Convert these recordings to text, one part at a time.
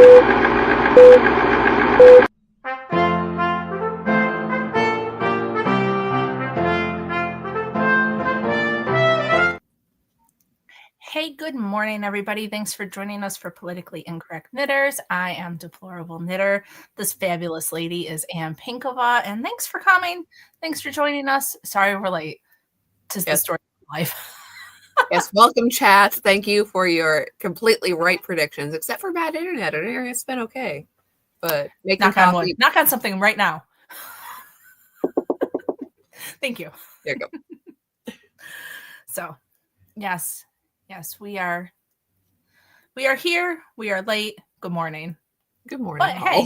Hey, good morning, everybody. Thanks for joining us for Politically Incorrect Knitters. I am Deplorable Knitter. This fabulous lady is Ann Pinkova, and thanks for coming. Thanks for joining us. Sorry we're late. Tis the story of life. Yes, welcome, chat. Thank you for your completely right predictions, except for bad internet. It's been okay. But making knock on wood. Knock on something right now. Thank you. There you go. So, yes, we are here. We are late. Good morning. Good morning. But hey,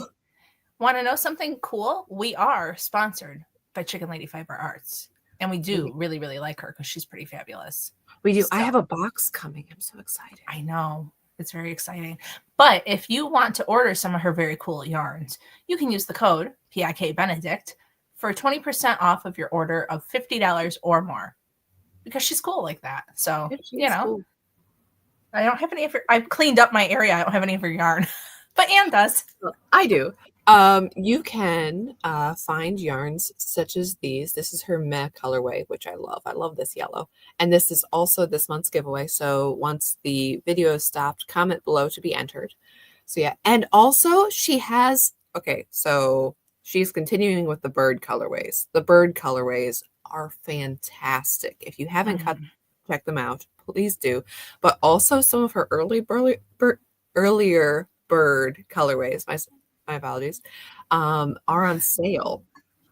want to know something cool? We are sponsored by Chicken Lady Fiber Arts, and we do really, really like her because she's pretty fabulous. We do. So, I have a box coming. I'm so excited. I know. It's very exciting. But if you want to order some of her very cool yarns, you can use the code PIK Benedict for 20% off of your order of $50 or more, because she's cool like that. So, cool. I don't have any of her. I've cleaned up my area. I don't have any of her yarn, but Ann does. I do. You can find yarns such as these. This is her meh colorway, which I love. I love this yellow. And this is also this month's giveaway. So once the video is stopped, comment below to be entered. So yeah. And also she has, so she's continuing with the bird colorways. The bird colorways are fantastic. If you haven't check them out, please do. But also some of her earlier bird colorways, my apologies, are on sale.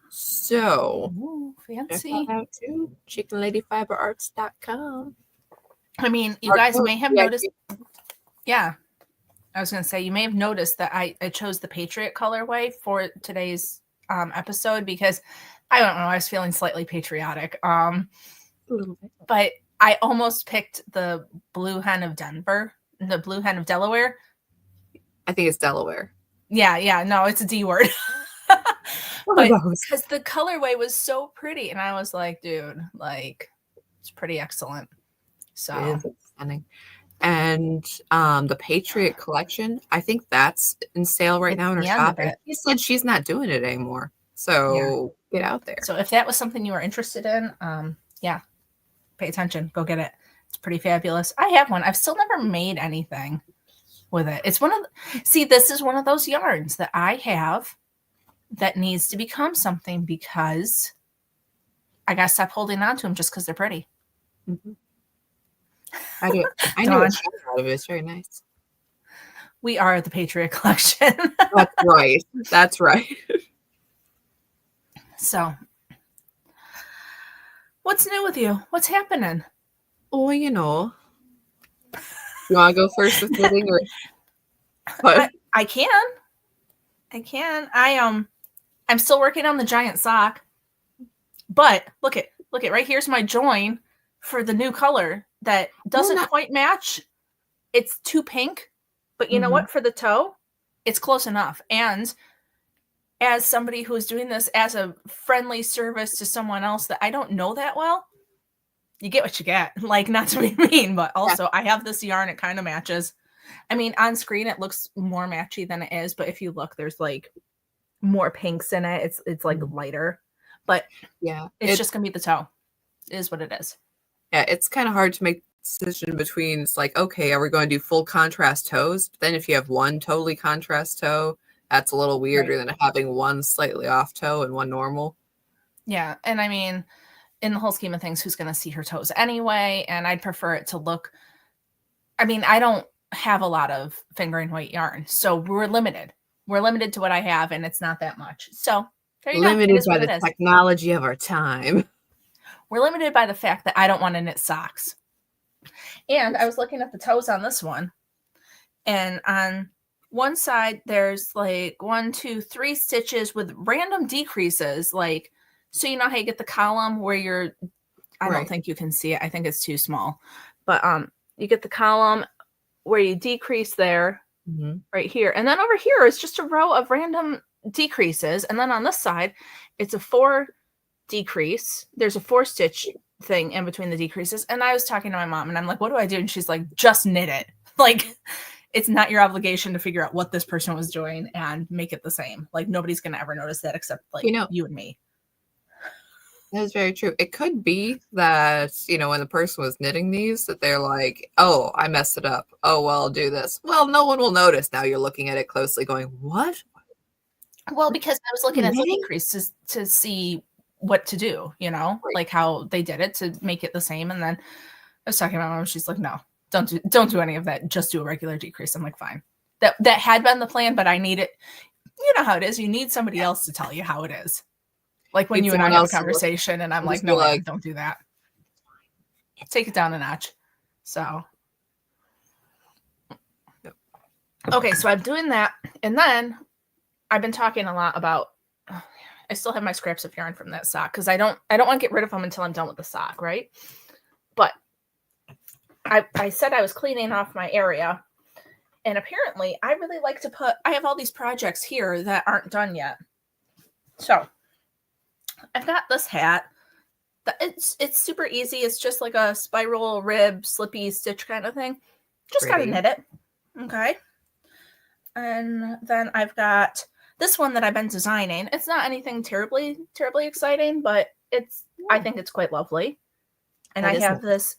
So fancy. Check that out too. chickenladyfiberarts.com. I mean, you guys may have noticed. Yeah. I was going to say, you may have noticed that I chose the Patriot colorway for today's episode because I don't know, I was feeling slightly patriotic. A little bit. But I almost picked the Blue Hen of Delaware. I think it's Delaware. Yeah. No, it's a D word. But because the colorway was so pretty, and I was like, dude, like, it's pretty excellent. So it is stunning. And the Patriot collection, I think that's in sale right now in her shop. And she said she's not doing it anymore. So get out there. So if that was something you were interested in, pay attention. Go get it. It's pretty fabulous. I have one. I've still never made anything with it. It's this is one of those yarns that I have that needs to become something because I got to stop holding on to them just because they're pretty. Mm-hmm. I do. I know what out of it. It's very nice. We are the Patriot Collection. That's right. So, what's new with you? What's happening? Oh, you want to go first with knitting or what? I can. I'm still working on the giant sock. But look at right here's my join for the new color that doesn't quite match. It's too pink, but you know what? For the toe, it's close enough. And as somebody who's doing this as a friendly service to someone else that I don't know that well, you get what you get. Like, not to be mean, but also I have this yarn. It kind of matches. I mean, on screen, it looks more matchy than it is. But if you look, there's like more pinks in it. It's like lighter. But it's just going to be the toe. It is what it is. Yeah, it's kind of hard to make the decision between, it's like, okay, are we going to do full contrast toes? But then if you have one totally contrast toe, that's a little weirder than having one slightly off toe and one normal. Yeah, and I mean, in the whole scheme of things, who's going to see her toes anyway? And I'd prefer it to look, I mean, I don't have a lot of fingering weight yarn, so we're limited. We're limited to what I have, and it's not that much. So there you limited by the technology of our time. We're limited by the fact that I don't want to knit socks. And I was looking at the toes on this one, and on one side there's like 1, 2, 3 stitches with random decreases, like, so you know how you get the column where I don't think you can see it. I think it's too small, but you get the column where you decrease there, right here, and then over here is just a row of random decreases, and then on this side it's a 4 decrease. There's a 4 stitch thing in between the decreases. And I was talking to my mom, and I'm like, what do I do? And she's like, just knit it. Like, it's not your obligation to figure out what this person was doing and make it the same. Like nobody's going to ever notice that except like you and me. That is very true. It could be that, when the person was knitting these, that they're like, oh, I messed it up. Oh, well, I'll do this. Well, no one will notice. Now you're looking at it closely going, what? Well, because I was looking at the decrease to see what to do, right. Like how they did it to make it the same. And then I was talking to my mom. She's like, no, don't do any of that. Just do a regular decrease. I'm like, fine. That had been the plan, but I need it. You know how it is. You need somebody else to tell you how it is. Like when you and I have a conversation and I'm like, no, don't do that. Take it down a notch. So. Okay, so I'm doing that. And then I've been talking a lot about, I still have my scraps of yarn from that sock because I don't want to get rid of them until I'm done with the sock, right? But I said I was cleaning off my area. And apparently I really like to I have all these projects here that aren't done yet. So I've got this hat. It's super easy. It's just like a spiral rib, slippy stitch kind of thing. Just got to knit it. Okay. And then I've got this one that I've been designing. It's not anything terribly exciting, but I think it's quite lovely. And I have this,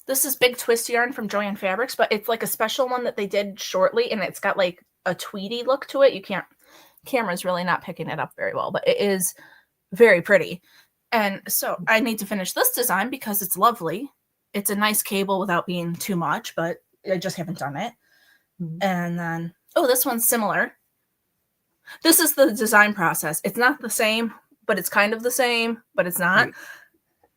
this is big twist yarn from Joann Fabrics, but it's like a special one that they did shortly, and it's got like a tweedy look to it. Camera's really not picking it up very well, but it is very pretty. And so I need to finish this design because it's lovely. It's a nice cable without being too much, but I just haven't done it. Mm-hmm. And then, this one's similar. This is the design process. It's not the same, but it's kind of the same, but it's not. Right.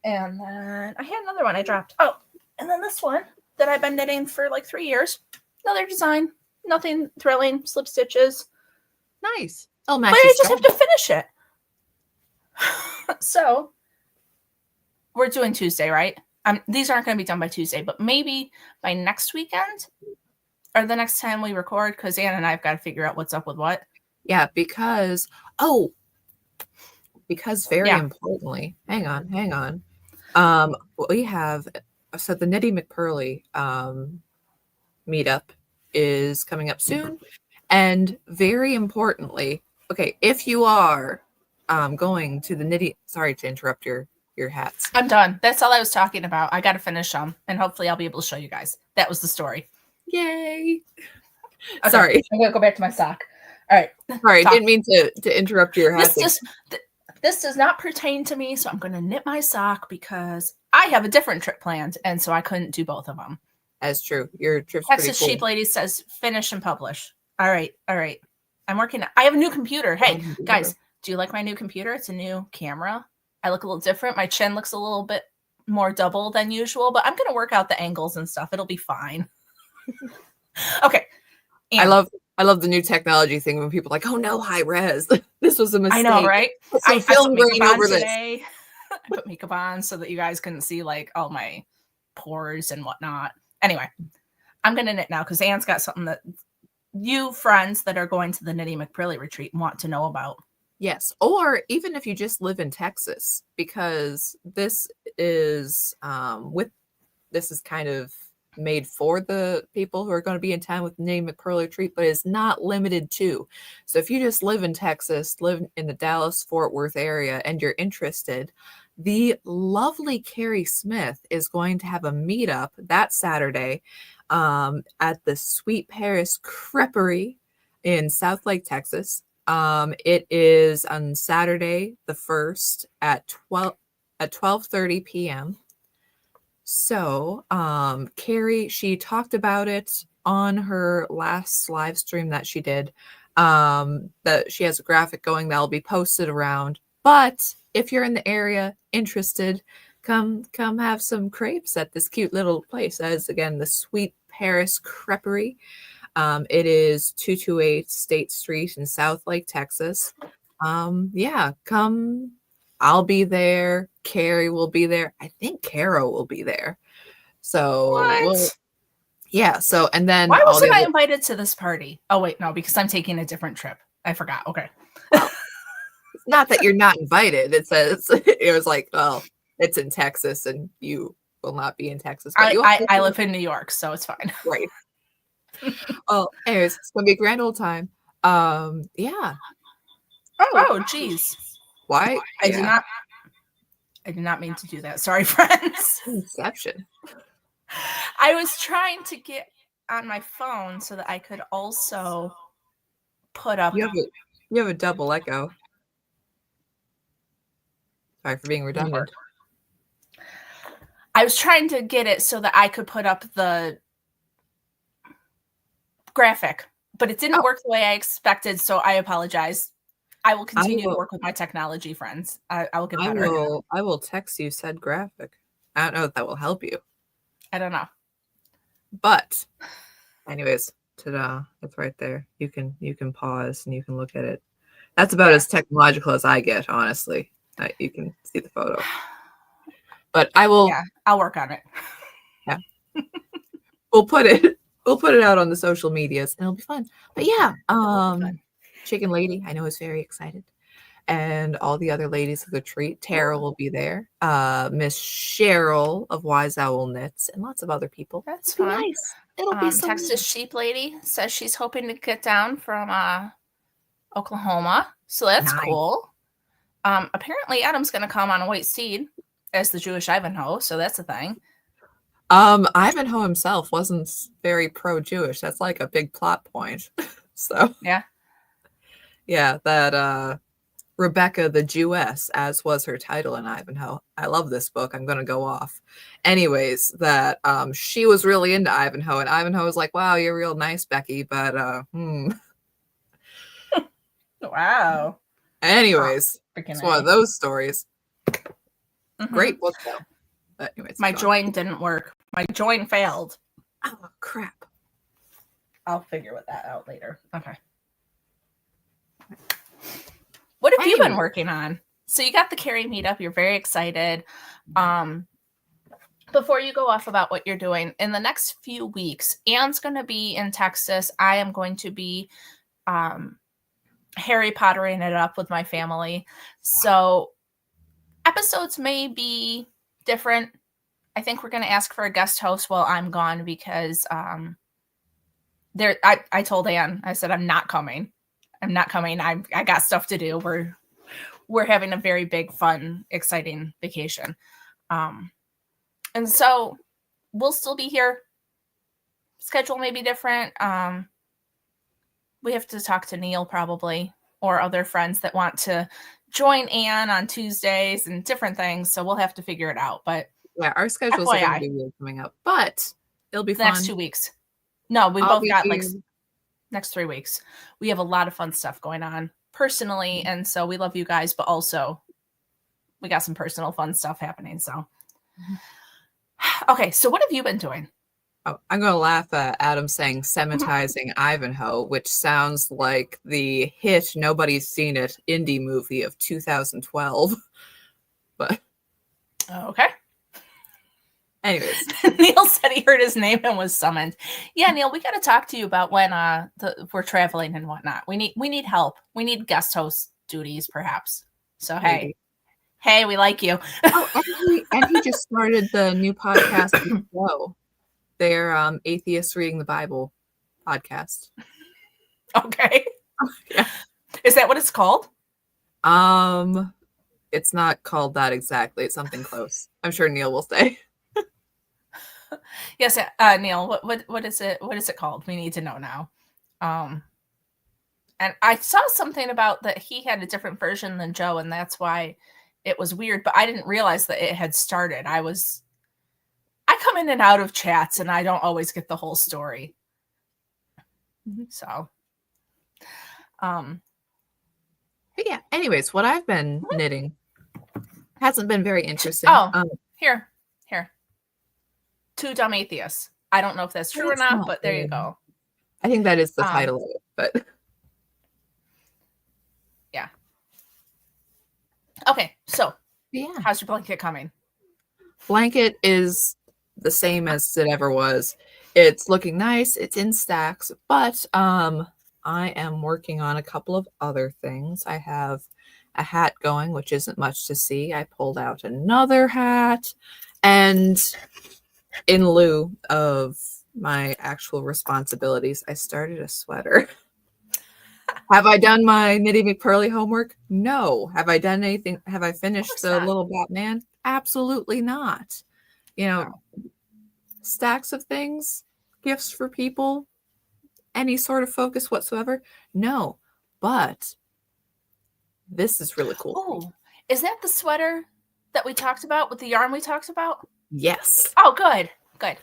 And then I had another one I dropped. And then this one that I've been knitting for like 3 years. Another design. Nothing thrilling. Slip stitches. Nice. But I just have to finish it. So we're doing Tuesday, right? These aren't going to be done by Tuesday, but maybe by next weekend or the next time we record, because Anne and I have got to figure out what's up with what. Yeah, because very importantly, hang on. We have, so the Knitty McPurley meetup is coming up soon. And very importantly, okay, if you are going to the Knitty, sorry to interrupt your hats. I'm done. That's all I was talking about. I got to finish them, and hopefully I'll be able to show you guys. That was the story. Yay. Okay, sorry. I'm going to go back to my sock. All right. Sorry, I didn't mean to interrupt your hat. This does not pertain to me, so I'm going to knit my sock because I have a different trip planned, and so I couldn't do both of them. That's true. Your trip's Texas pretty cool. Sheep Lady says, finish and publish. All right. I'm working. I have a new computer. Hey, guys, do you like my new computer? It's a new camera. I look a little different. My chin looks a little bit more double than usual, but I'm going to work out the angles and stuff. It'll be fine. Okay. And I love the new technology thing when people are like, oh no, high res. This was a mistake. I know, right? I filmed grain over this. I put makeup on so that you guys couldn't see like all my pores and whatnot. Anyway, I'm going to knit now because Anne's got something that you friends that are going to the Knitty McPurley retreat want to know about. Yes. Or even if you just live in Texas, because this is this is kind of made for the people who are going to be in town with the Knitty McPurley retreat, but it's not limited to. So if you just live in Texas, live in the Dallas-Fort Worth area, and you're interested, the lovely Carrie Smith is going to have a meetup that Saturday at the Sweet Paris Creperie in South Lake, Texas. It is on Saturday the 1st at 12:30 p.m. So Carrie, she talked about it on her last live stream that she did, that she has a graphic going that'll be posted around. But if you're in the area interested, come have some crepes at this cute little place. That is, again, the Sweet Paris Creperie. It is 228 State Street in South Lake, Texas. Yeah, come. I'll be there. Carrie will be there. I think Caro will be there. So, yeah. So, and then why wasn't I invited to this party? Oh wait, no, because I'm taking a different trip. I forgot. Okay. Not that you're not invited. It says it was like, well, it's in Texas, and you will not be in Texas. But I live in New York, so it's fine. Right. Well, anyways, it's gonna be a grand old time. Yeah. Oh, geez. Why? I did not mean to do that. Sorry, friends. Inception. I was trying to get on my phone so that I could also put up. You have a double echo. Sorry for being redundant. I was trying to get it so that I could put up the graphic, but it didn't work the way I expected, so I apologize. I will continue to work with my technology friends. I will get better. I will text you said graphic. I don't know if that will help you. I don't know. But anyways, ta-da. It's right there. You can pause and you can look at it. That's about as technological as I get, honestly. You can see the photo. But I will. Yeah, I'll work on it. Yeah. We'll put it out on the social medias and it'll be fun. But yeah, Chicken Lady, I know, is very excited. And all the other ladies of the treat. Tara will be there. Miss Cheryl of Wise Owl Knits and lots of other people. That's fun. Nice. It'll be so Texas nice. Sheep Lady says she's hoping to get down from Oklahoma. So that's cool. Apparently Adam's gonna come on a white steed as the Jewish Ivanhoe, so that's a thing. Ivanhoe himself wasn't very pro-Jewish. That's like a big plot point. So yeah, that Rebecca the Jewess, as was her title in Ivanhoe. I love this book. I'm gonna go off. Anyways, that she was really into Ivanhoe, and Ivanhoe was like, "Wow, you're real nice, Becky," but Wow. Anyways, it's one of those stories. Mm-hmm. Great book though. But anyways, my join didn't work. My join failed. Oh crap! I'll figure that out later. Okay. What have you been working on? So you got the Carrie meetup. You're very excited. Before you go off about what you're doing, in the next few weeks, Anne's going to be in Texas. I am going to be Harry Pottering it up with my family. So episodes may be different. I think we're going to ask for a guest host while I'm gone because I told Anne, I said, I'm not coming. I got stuff to do. We're having a very big, fun, exciting vacation. And so we'll still be here. Schedule may be different. We have to talk to Neil probably or other friends that want to join Anne on Tuesdays and different things. So we'll have to figure it out. But yeah, our schedules are going to be weird coming up, but it'll be fun. Next 2 weeks. No, we both got like next 3 weeks. We have a lot of fun stuff going on personally. And so we love you guys, but also we got some personal fun stuff happening. So, okay. So what have you been doing? Oh, I'm going to laugh at Adam saying Semitizing Ivanhoe, which sounds like the hit Nobody's Seen It indie movie of 2012. But okay. Anyways, Neil said he heard his name and was summoned. Yeah, Neil, we got to talk to you about when we're traveling and whatnot. We need help. We need guest host duties, perhaps. So hey, we like you. and he just started the new podcast with Flo. They're Atheists Reading the Bible podcast. Okay. Yeah. Is that what it's called? It's not called that exactly. It's something close. I'm sure Neil will say. Yes, Neil, what is it? What is it called? We need to know now. And I saw something about that he had a different version than Joe, and that's why it was weird. But I didn't realize that it had started. I come in and out of chats, and I don't always get the whole story. So, but yeah. Anyways, what I've been knitting hasn't been very interesting. Oh, here. 2 Dumb Atheists. I don't know if that's true or not, but there you go. I think that is the title of it, but yeah. Okay, so yeah, how's your blanket coming? Blanket is the same as it ever was. It's looking nice. It's in stacks, but I am working on a couple of other things. I have a hat going, which isn't much to see. I pulled out another hat. And in lieu of my actual responsibilities, I started a sweater. Have I done my Nitty McPurley homework? No. Have I done anything? Have I finished the not. little Batman? Absolutely not. You know, No. stacks of things, gifts for people, any sort of focus whatsoever? No. But this is really cool. Oh, is that the sweater that we talked about with the yarn we talked about? Yes. Oh, good. Good.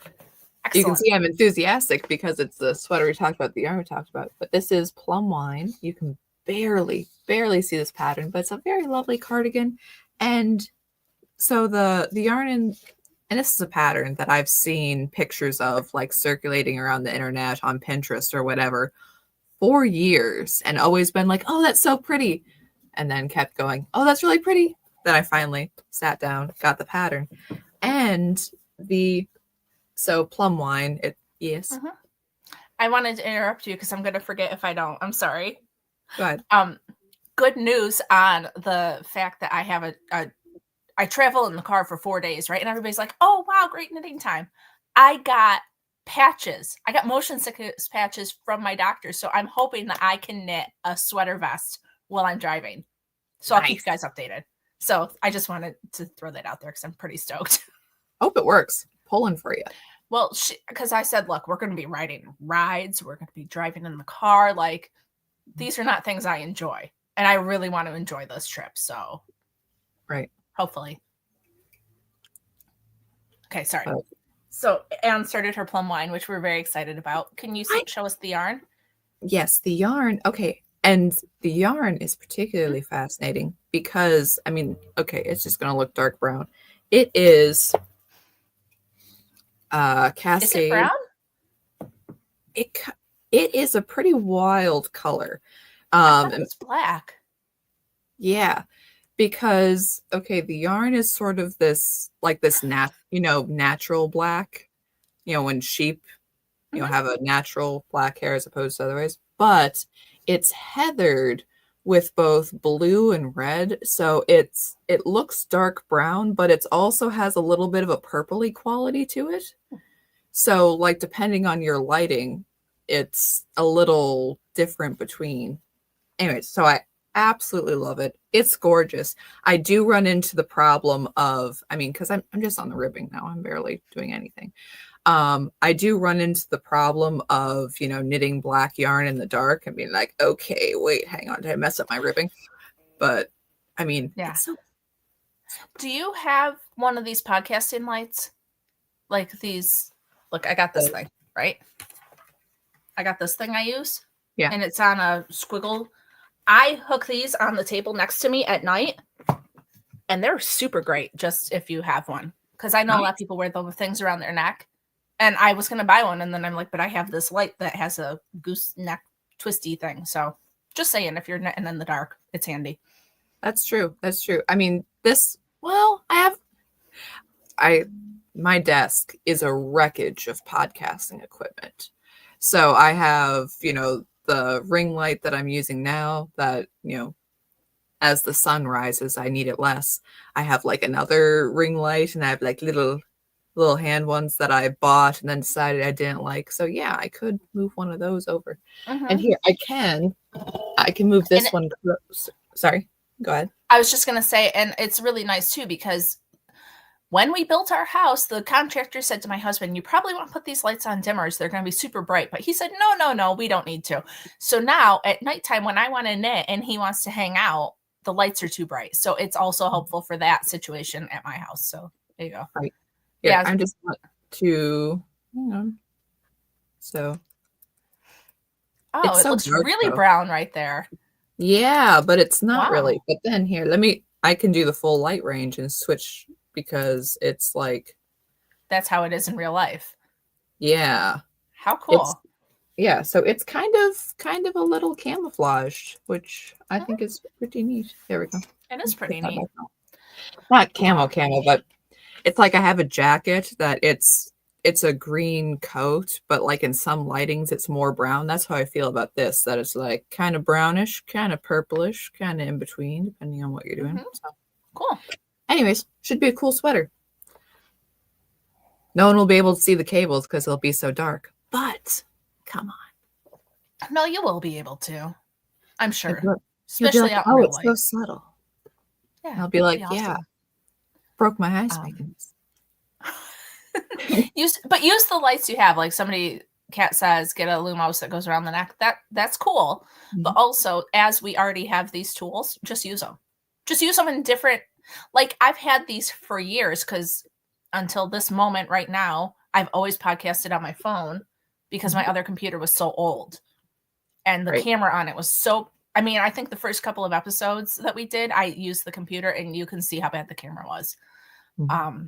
Excellent. You can see I'm enthusiastic because it's the sweater we talked about, the yarn we talked about. But this is Plum Wine. You can barely see this pattern, but it's a very lovely cardigan. And so the yarn and this is a pattern that I've seen pictures of like circulating around the internet on Pinterest or whatever for years and always been like, oh, that's so pretty. And then kept going, oh, that's really pretty. Then I finally sat down, got the pattern. And so Plum Wine, yes. Mm-hmm. I wanted to interrupt you because I'm going to forget if I don't. I'm sorry. Go ahead. Good news on the fact that I have I travel in the car for 4 days, right? And everybody's like, oh, wow, great knitting time. I got patches. I got motion sickness patches from my doctor. So I'm hoping that I can knit a sweater vest while I'm driving. So I'll keep you guys updated. So I just wanted to throw that out there because I'm pretty stoked. Hope it works. Pulling for you. Well, because I said, look, we're going to be riding rides. We're going to be driving in the car. Like, these are not things I enjoy. And I really want to enjoy this trip. So, right. Hopefully. Okay, sorry. So Anne started her Plum Wine, which we're very excited about. Can you show us the yarn? Yes, the yarn. Okay. And the yarn is particularly fascinating because, I mean, okay, it's just going to look dark brown. It is Cascade. Is it brown? It is a pretty wild color. I thought it was black. Yeah, because okay, the yarn is sort of this like this natural black. When sheep, have a natural black hair as opposed to otherwise, but it's heathered with both blue and red, so it looks dark brown, but it also has a little bit of a purpley quality to it. So, like, depending on your lighting, it's a little different between. Anyways, so I absolutely love it. It's gorgeous. I do run into the problem of, because I'm just on the ribbing now. I'm barely doing anything. I do run into the problem of, knitting black yarn in the dark and being like, okay, wait, hang on, did I mess up my ribbing? But, yeah. Do you have one of these podcasting lights? Like these, look, I got this thing, right? I got this thing I use. Yeah. And it's on a squiggle. I hook these on the table next to me at night, and they're super great just if you have one. Because I know a lot of people wear the things around their neck. And I was going to buy one, and then I'm like, but I have this light that has a goose neck twisty thing. So just saying, if you're knitting in the dark, it's handy. That's true. That's true. My desk is a wreckage of podcasting equipment. So I have, the ring light that I'm using now that, as the sun rises, I need it less. I have like another ring light, and I have like little hand ones that I bought and then decided I didn't like. So yeah, I could move one of those over. Mm-hmm. And here I can move this one. Sorry, go ahead. I was just going to say, and it's really nice too, because when we built our house, the contractor said to my husband, you probably want to put these lights on dimmers. They're going to be super bright. But he said, no, we don't need to. So now at nighttime, when I want to knit and he wants to hang out, the lights are too bright. So it's also helpful for that situation at my house. So there you go. Right. Yeah, I'm just want to, so. Oh, it looks really brown right there. Yeah, but it's not really. But then here, I can do the full light range and switch because it's like. That's how it is in real life. Yeah. How cool. So it's kind of a little camouflaged, which I think is pretty neat. There we go. It is pretty neat. Not camo, but it's like I have a jacket that it's a green coat, but like in some lightings, it's more brown. That's how I feel about this, that it's like kind of brownish, kind of purplish, kind of in between, depending on what you're doing. Mm-hmm. So cool. Anyways, should be a cool sweater. No one will be able to see the cables because it'll be so dark. But come on. No, you will be able to. I'm sure. You'll Especially be like, out in oh, real it's light. so subtle. Yeah. And I'll be like, awesome. yeah. Broke my eyes making this. use the lights you have. Like Kat says, get a Lumos that goes around the neck. That's cool. Mm-hmm. But also, as we already have these tools, just use them. Just use them in different. Like I've had these for years because until this moment right now, I've always podcasted on my phone because my other computer was so old, and the camera on it was so. I mean, I think the first couple of episodes that we did, I used the computer, and you can see how bad the camera was. Mm-hmm.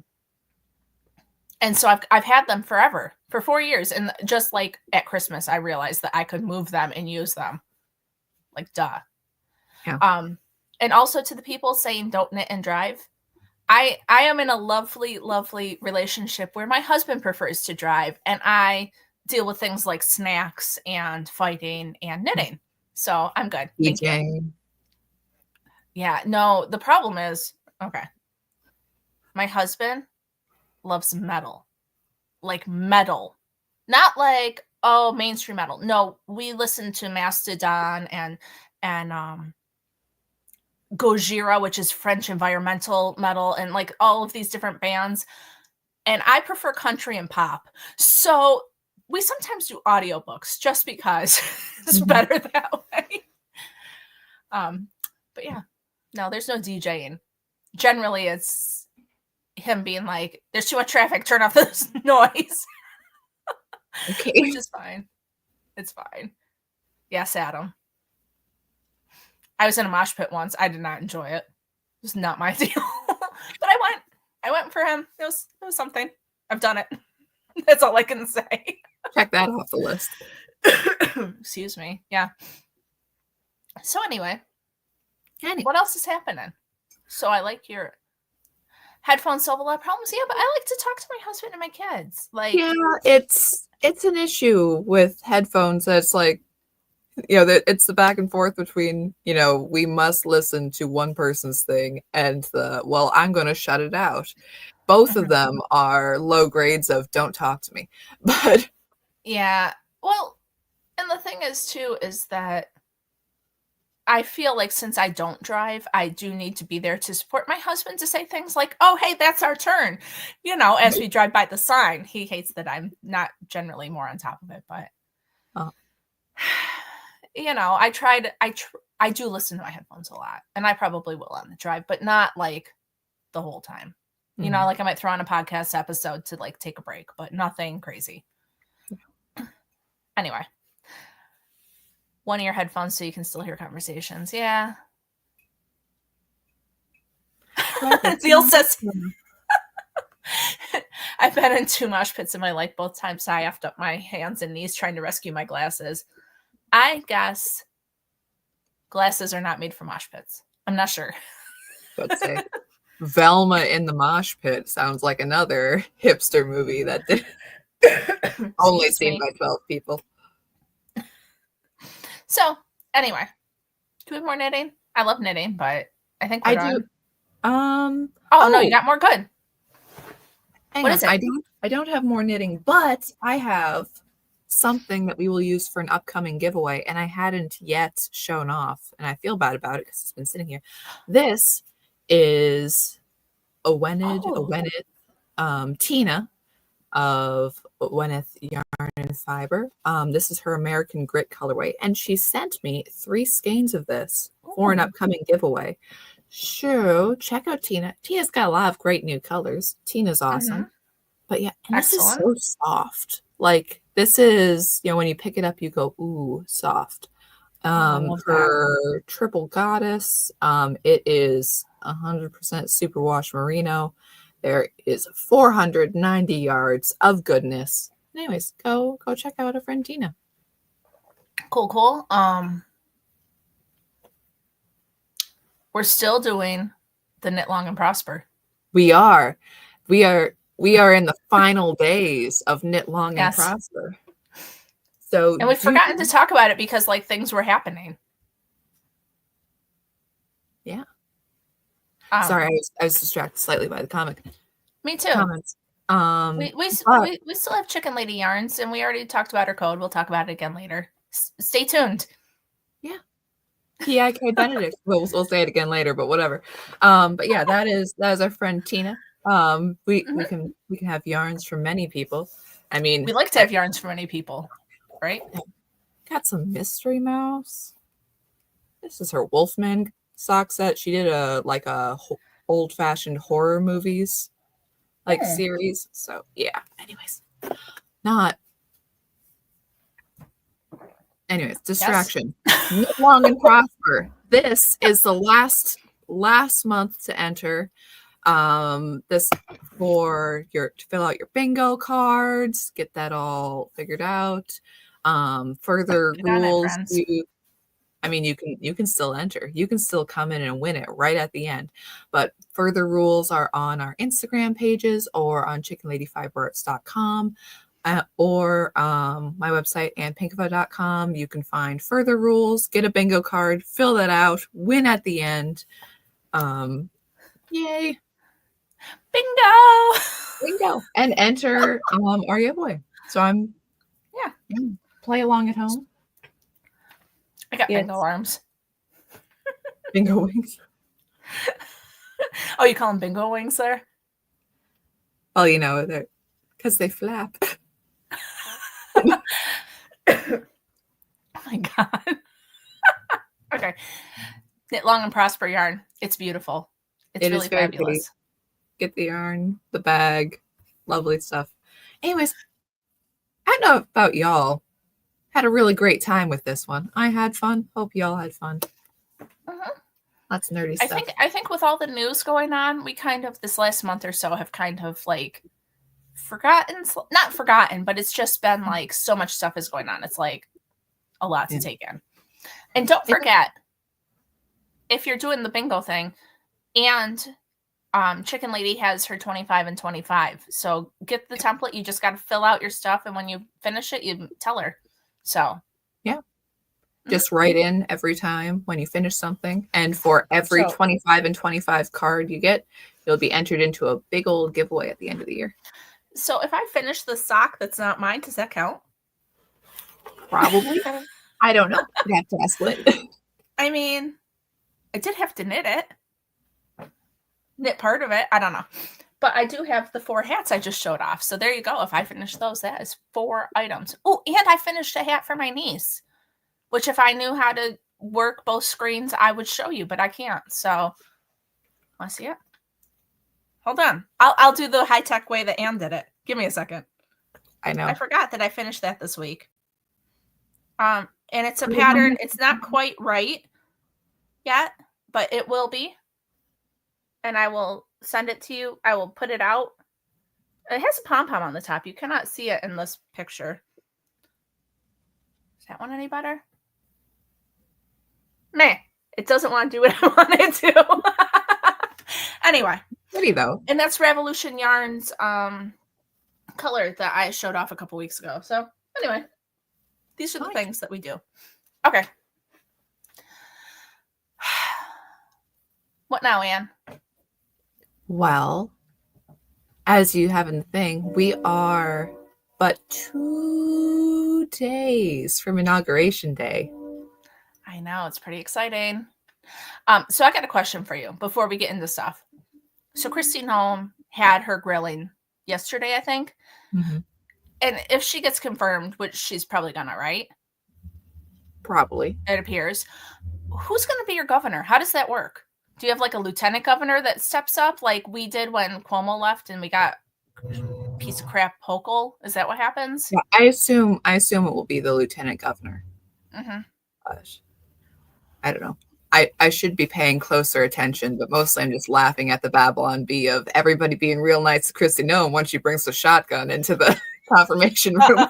And so I've had them forever, for 4 years. And just like at Christmas, I realized that I could move them and use them. Like, duh. Yeah. And also to the people saying don't knit and drive, I am in a lovely, lovely relationship where my husband prefers to drive, and I deal with things like snacks and fighting and knitting. So I'm good. Thank you. Yeah, no, the problem is, okay, my husband loves metal. Like metal. Not like, oh, mainstream metal. No, we listen to Mastodon and Gojira, which is French environmental metal, and like all of these different bands. And I prefer country and pop. So we sometimes do audiobooks just because it's better that way. But yeah, no, there's no DJing. Generally, it's him being like, there's too much traffic, turn off this noise. Okay. Which is fine. It's fine. Yes, Adam. I was in a mosh pit once. I did not enjoy it. It was not my deal. But I went for him. It was something. I've done it. That's all I can say. Check that off the list. Excuse me. Yeah. So anyway, what else is happening? So I like your headphones solve a lot of problems. Yeah, but I like to talk to my husband and my kids. Like, yeah, it's an issue with headphones. That's like, it's the back and forth between, we must listen to one person's thing and I'm going to shut it out. Both of them are low grades of don't talk to me. But yeah, well, and the thing is too, is that I feel like since I don't drive, I do need to be there to support my husband, to say things like, oh, hey, that's our turn. As we drive by the sign. He hates that I'm not generally more on top of it, but I do listen to my headphones a lot, and I probably will on the drive, but not like the whole time. Like I might throw on a podcast episode to like take a break, but nothing crazy. Anyway. One ear headphones so you can still hear conversations. Yeah. Neil says, I've been in 2 mosh pits in my life. Both times I effed up my hands and knees trying to rescue my glasses. I guess glasses are not made for mosh pits. I'm not sure. Let's say Velma in the mosh pit sounds like another hipster movie that did only seen by 12 people. So anyway, do we have more knitting? I love knitting, but I think we're done. Oh no, you got more. Good. What is it? I don't have more knitting, but I have something that we will use for an upcoming giveaway, and I hadn't yet shown off, and I feel bad about it because it's been sitting here. This is a Wenneth Tina of Wenneth Yarn and Fiber. This is her American Grit colorway, and she sent me 3 skeins of this for an upcoming giveaway. So check out Tina. Tina's got a lot of great new colors. Tina's awesome. But yeah, and this is so soft. Like, this is, when you pick it up, you go, ooh, soft. Her Triple Goddess, it is 100% superwash merino. There is 490 yards of goodness. Anyways, go check out a friend Tina. Cool. We're still doing the Knit Long and Prosper. We are in the final days of Knit Long and Prosper. So, and we've forgotten to talk about it because like things were happening. Yeah. Sorry, I was distracted slightly by the comic. Me too. Comments. We But still have Chicken Lady yarns, and we already talked about her code. We'll talk about it again later. Stay tuned. yeah, PIK Benedict. We'll say it again later, but whatever. But yeah, that is our friend Tina. We can have yarns from many people. I mean, we like to have yarns from many people, right? Got some Mystery Mouse. This is her Wolfman sock set. She did a old fashioned horror movies series. So yeah. Anyways, distraction. Yes. Live long and prosper. This is the last month to enter. This to fill out your bingo cards, get that all figured out. Further rules. You can still enter. You can still come in and win it right at the end. But further rules are on our Instagram pages or on chickenladyfiberarts.com. Or my website, annpinkava.com. You can find further rules, get a bingo card, fill that out, win at the end. Yay. Bingo. And enter our giveaway. So play along at home. I got bingo arms. Bingo wings. Oh, you call them bingo wings there? Well, they're because they flap. Oh my God. Okay. Knit long and prosper yarn. It's beautiful. It's really fabulous. Pretty. Get the yarn, the bag, lovely stuff. Anyways, I don't know about y'all. Had a really great time with this one. I had fun. Hope y'all had fun. Lots of nerdy stuff. I think with all the news going on, we kind of this last month or so have kind of not forgotten, but it's just been so much stuff is going on. It's a lot to take in. And don't forget, if you're doing the bingo thing, and Chicken Lady has her 25 and 25. So get the template. You just got to fill out your stuff. And when you finish it, you tell her. So, yeah. Just write in every time when you finish something. And for every 25 and 25 card you get, you'll be entered into a big old giveaway at the end of the year. So if I finish the sock that's not mine, does that count? Probably. I don't know. You have to ask Lynn. I mean, I did have to knit part of it. I don't know. But I do have the 4 hats I just showed off. So there you go. If I finish those, that is 4 items. Oh, and I finished a hat for my niece, which if I knew how to work both screens, I would show you, but I can't. So, want to see it? Hold on. I'll do the high-tech way that Anne did it. Give me a second. I know. I forgot that I finished that this week. And it's a pattern. It's not quite right yet, but it will be. And I will send it to you. I will put it out. It has a pom-pom on the top. You cannot see it in this picture. Is that one any better? Meh. It doesn't want to do what I want it to. Anyway. Pretty though. And that's Revolution Yarns color that I showed off a couple weeks ago. So anyway, these are the things that we do. Okay. What now, Anne? Well, as you have in the thing, we are but 2 days from Inauguration Day. I know, it's pretty exciting. So I got a question for you before we get into stuff. So Christine Holm had her grilling yesterday, I think. Mm-hmm. And if she gets confirmed, which she's probably gonna, right? Probably. It appears. Who's going to be your governor? How does that work? Do you have a lieutenant governor that steps up like we did when Cuomo left and we got piece of crap Hochul? Is that what happens? Yeah, I assume it will be the lieutenant governor. Mm-hmm. Gosh. I don't know. I should be paying closer attention, but mostly I'm just laughing at the Babylon Bee of everybody being real nice to Christy Noem once she brings the shotgun into the confirmation room.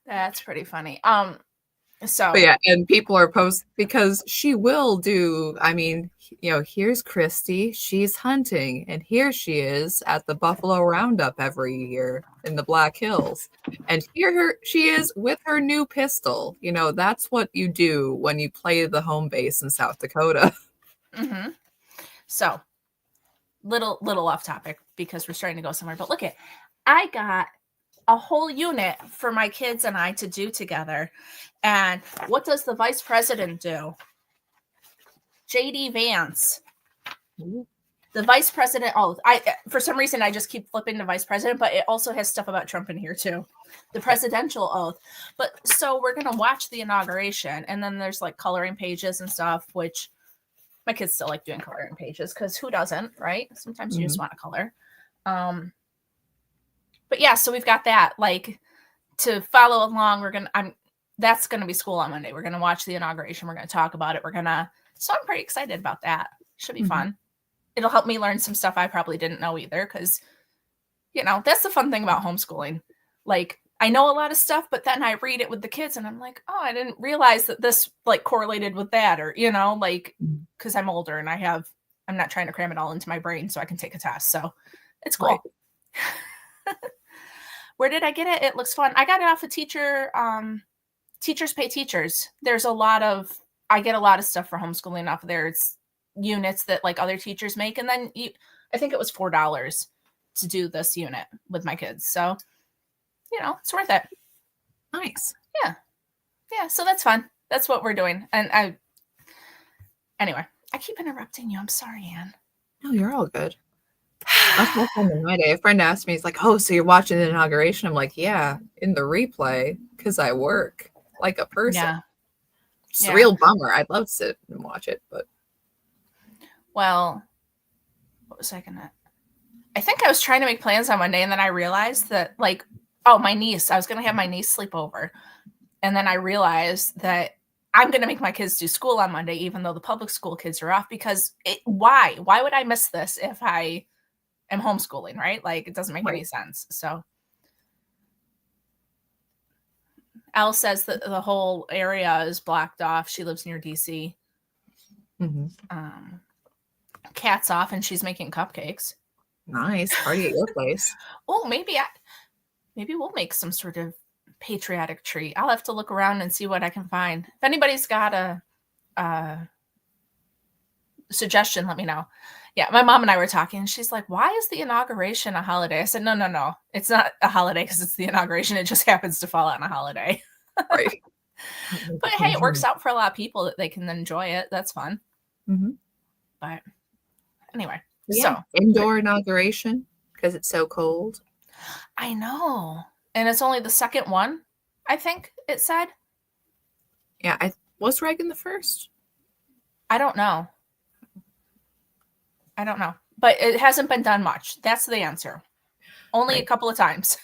That's pretty funny. But yeah, and people are because she will do, here's Christy, she's hunting, and here she is at the Buffalo Roundup every year in the Black Hills. And here she is with her new pistol. That's what you do when you play the home base in South Dakota. Mm-hmm. So, little off topic because we're starting to go somewhere. But look at, I got a whole unit for my kids and I to do together. And what does the vice president do? JD Vance. The vice president. Oh, for some reason I just keep flipping to vice president, but it also has stuff about Trump in here too. The presidential oath. But so we're gonna watch the inauguration, and then there's like coloring pages and stuff, which my kids still like doing coloring pages because who doesn't, right? Sometimes you just want to color. But yeah, so we've got that like to follow along. That's gonna be school on Monday. We're gonna watch the inauguration. We're gonna talk about it. So I'm pretty excited about that. Should be fun. It'll help me learn some stuff I probably didn't know either, because that's the fun thing about homeschooling. Like, I know a lot of stuff, but then I read it with the kids and I'm like, oh, I didn't realize that this like correlated with that, or like, because I'm older and I'm not trying to cram it all into my brain so I can take a test. So it's cool. Right. Where did I get it? It looks fun. I got it off of Teachers Pay Teachers. I get a lot of stuff for homeschooling off of there. It's units that like other teachers make, and then I think it was $4 to do this unit with my kids. So it's worth it. Nice. Yeah, so that's fun. That's what we're doing. And anyway, I keep interrupting you. I'm sorry, Anne. No, you're all good. That's my fun in my day. A friend asked me, he's like, oh, so you're watching the inauguration? I'm like, yeah, in the replay, because I work like a person. Yeah. It's a real bummer. I'd love to sit and watch it, but. Well, what was I gonna? I think I was trying to make plans on Monday, and then I realized that, like, my niece. I was gonna have my niece sleep over, and then I realized that I'm gonna make my kids do school on Monday, even though the public school kids are off. Because why? Why would I miss this if I am homeschooling? Right? Like, it doesn't make any sense. So. Elle says that the whole area is blocked off. She lives near DC. Cat's off and she's making cupcakes. Nice. Party at your place. Oh, maybe we'll make some sort of patriotic treat. I'll have to look around and see what I can find. If anybody's got a suggestion, let me know. Yeah, my mom and I were talking, and she's like, why is the inauguration a holiday? I said, no. It's not a holiday because it's the inauguration. It just happens to fall on a holiday. Right. But hey, it works out for a lot of people that they can enjoy it. That's fun. But anyway. Yeah. So indoor inauguration because it's so cold. I know. And it's only the second one, I think it said. Yeah. Was Reagan the first? I don't know. But it hasn't been done much. That's the answer. Only a couple of times.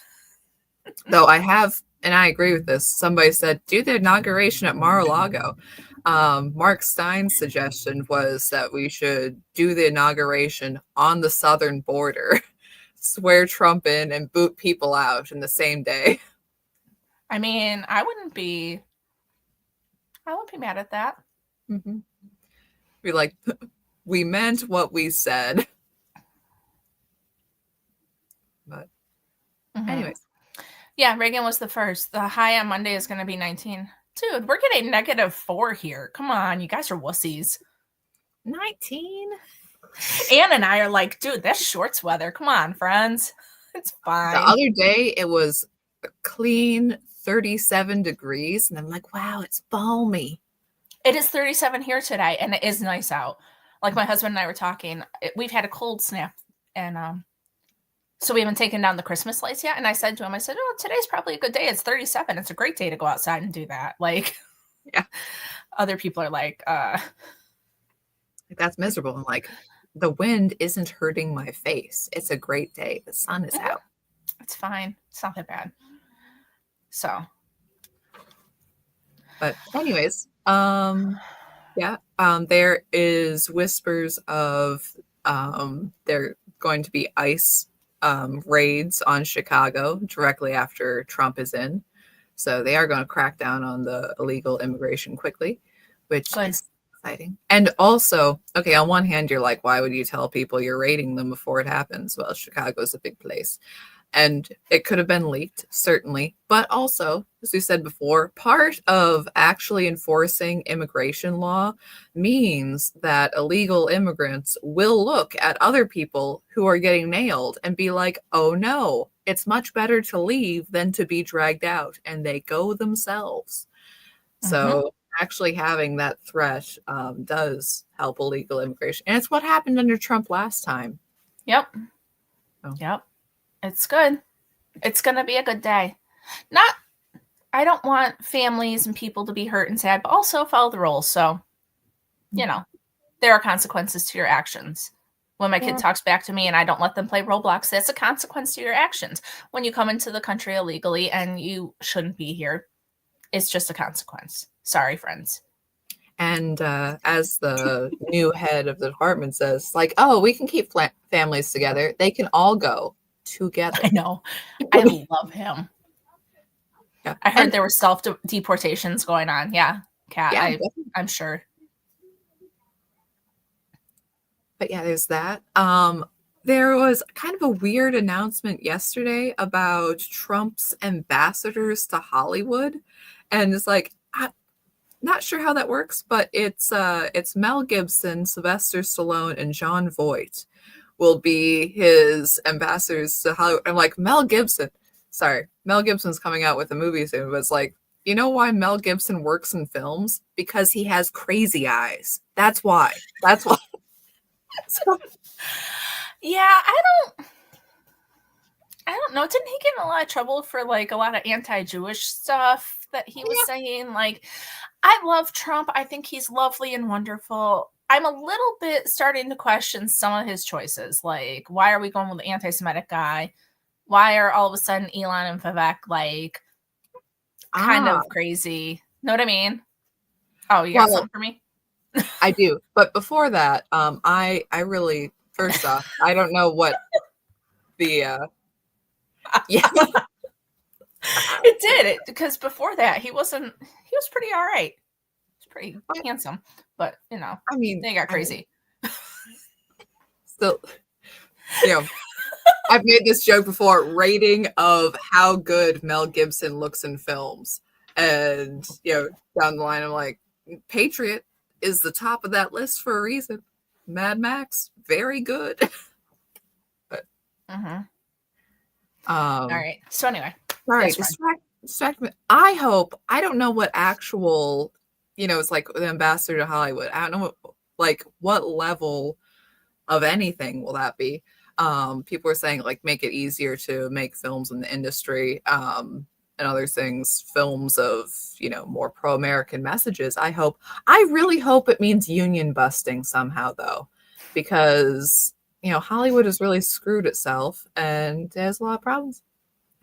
Though I have, and I agree with this, somebody said, do the inauguration at Mar-a-Lago. Mark Stein's suggestion was that we should do the inauguration on the southern border, swear Trump in, and boot people out in the same day. I mean, I wouldn't be mad at that. Be like, we meant what we said. But anyways. Yeah, Reagan was the first. The high on Monday is going to be 19. Dude, we're getting -4 here. Come on, you guys are wussies. 19? Anne and I are like, dude, that's shorts weather. Come on, friends. It's fine. The other day, it was a clean 37 degrees. And I'm like, wow, it's balmy. It is 37 here today, and it is nice out. Like my husband and I were talking, we've had a cold snap, and so we haven't taken down the Christmas lights yet. And I said to him, oh, today's probably a good day. It's 37. It's a great day to go outside and do that. Like, yeah. Other people are like, that's miserable. I'm like, the wind isn't hurting my face. It's a great day. The sun is out. It's fine. It's not that bad. So. But anyways, there is whispers of there going to be ICE raids on Chicago directly after Trump is in. So they are going to crack down on the illegal immigration quickly, which is exciting. And also, okay, on one hand, you're like, why would you tell people you're raiding them before it happens? Well, Chicago's a big place. And it could have been leaked, certainly. But also, as we said before, part of actually enforcing immigration law means that illegal immigrants will look at other people who are getting nailed and be like, oh no, it's much better to leave than to be dragged out. And they go themselves. So actually having that threat does help illegal immigration. And it's what happened under Trump last time. Yep. Oh. Yep. It's good. It's going to be a good day. I don't want families and people to be hurt and sad, but also follow the rules. So, there are consequences to your actions. When my kid talks back to me and I don't let them play Roblox, that's a consequence to your actions. When you come into the country illegally and you shouldn't be here, it's just a consequence. Sorry, friends. And as the new head of the department says, like, oh, we can keep families together. They can all go together. I know. I love him. Yeah. I heard there were self-deportations going on. Yeah, Kat, yeah, I'm sure. But yeah, there's that. There was kind of a weird announcement yesterday about Trump's ambassadors to Hollywood. And it's like, I'm not sure how that works, but it's Mel Gibson, Sylvester Stallone, and Jon Voight will be his ambassadors to Hollywood. I'm like, Mel Gibson's coming out with a movie soon, but it's like, you know why Mel Gibson works in films? Because he has crazy eyes. That's why. So, yeah, I don't know. Didn't he get in a lot of trouble for like a lot of anti-Jewish stuff that he was saying? Like, I love Trump. I think he's lovely and wonderful. I'm a little bit starting to question some of his choices. Like, why are we going with the anti-Semitic guy? Why are all of a sudden Elon and Vivek like kind of crazy? Know what I mean? Oh, you got something for me? I do. But before that, I really, first off, I don't know what the It did because before that he was pretty all right. He was pretty handsome, but I mean, they got crazy. Still, I've made this joke before, rating of how good Mel Gibson looks in films. And, down the line, I'm like, Patriot is the top of that list for a reason. Mad Max, very good. But, all right. So anyway. All right. Distract me. I don't know what actual, it's like the ambassador to Hollywood. I don't know what level of anything will that be. People are saying like make it easier to make films in the industry and other things, films of more pro-American messages. I really hope it means union busting somehow though, because Hollywood has really screwed itself and it has a lot of problems.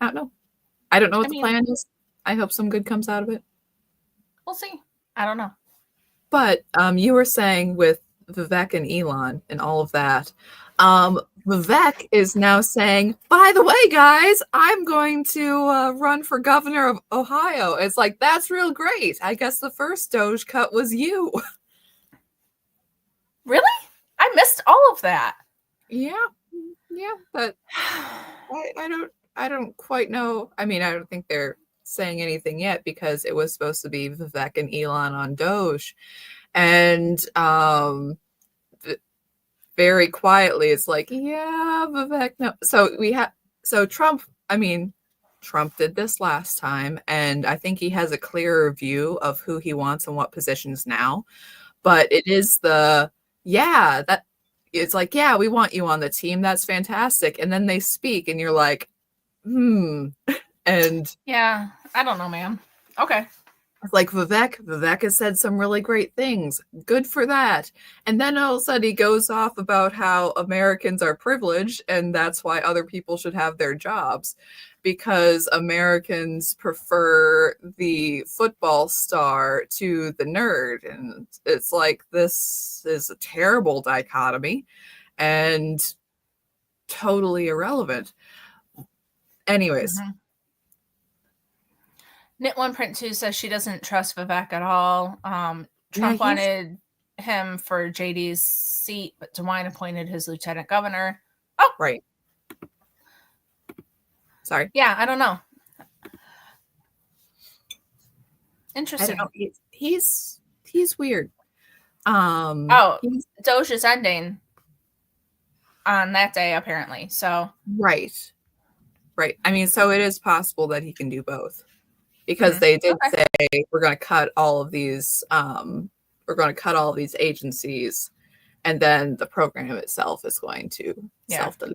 I don't know what the plan is. I hope some good comes out of it. We'll see. I don't know. But you were saying with Vivek and Elon and all of that, Vivek is now saying, by the way, guys, I'm going to run for governor of Ohio. It's like, that's real great. I guess the first Doge cut was you. Really? I missed all of that. Yeah, but I don't quite know. I mean, I don't think they're saying anything yet because it was supposed to be Vivek and Elon on Doge. And very quietly, it's like, yeah, Vivek, no. So Trump did this last time, and I think he has a clearer view of who he wants and what positions now. But it is it's like, yeah, we want you on the team. That's fantastic. And then they speak, and you're like, And yeah, I don't know, man. Okay. Like Vivek has said some really great things. Good for that. And then all of a sudden he goes off about how Americans are privileged and that's why other people should have their jobs because Americans prefer the football star to the nerd. And it's like, this is a terrible dichotomy and totally irrelevant. Anyways. Knit1Print2 says she doesn't trust Vivek at all. Trump wanted him for JD's seat, but DeWine appointed his lieutenant governor. Oh, right. Sorry. Yeah, I don't know. I Interesting. don't know. He's weird. Doge is ending on that day apparently. So right. I mean, so it is possible that he can do both, because they did say we're going to cut all of these. We're going to cut all of these agencies, and then the program itself is going to self-destruct.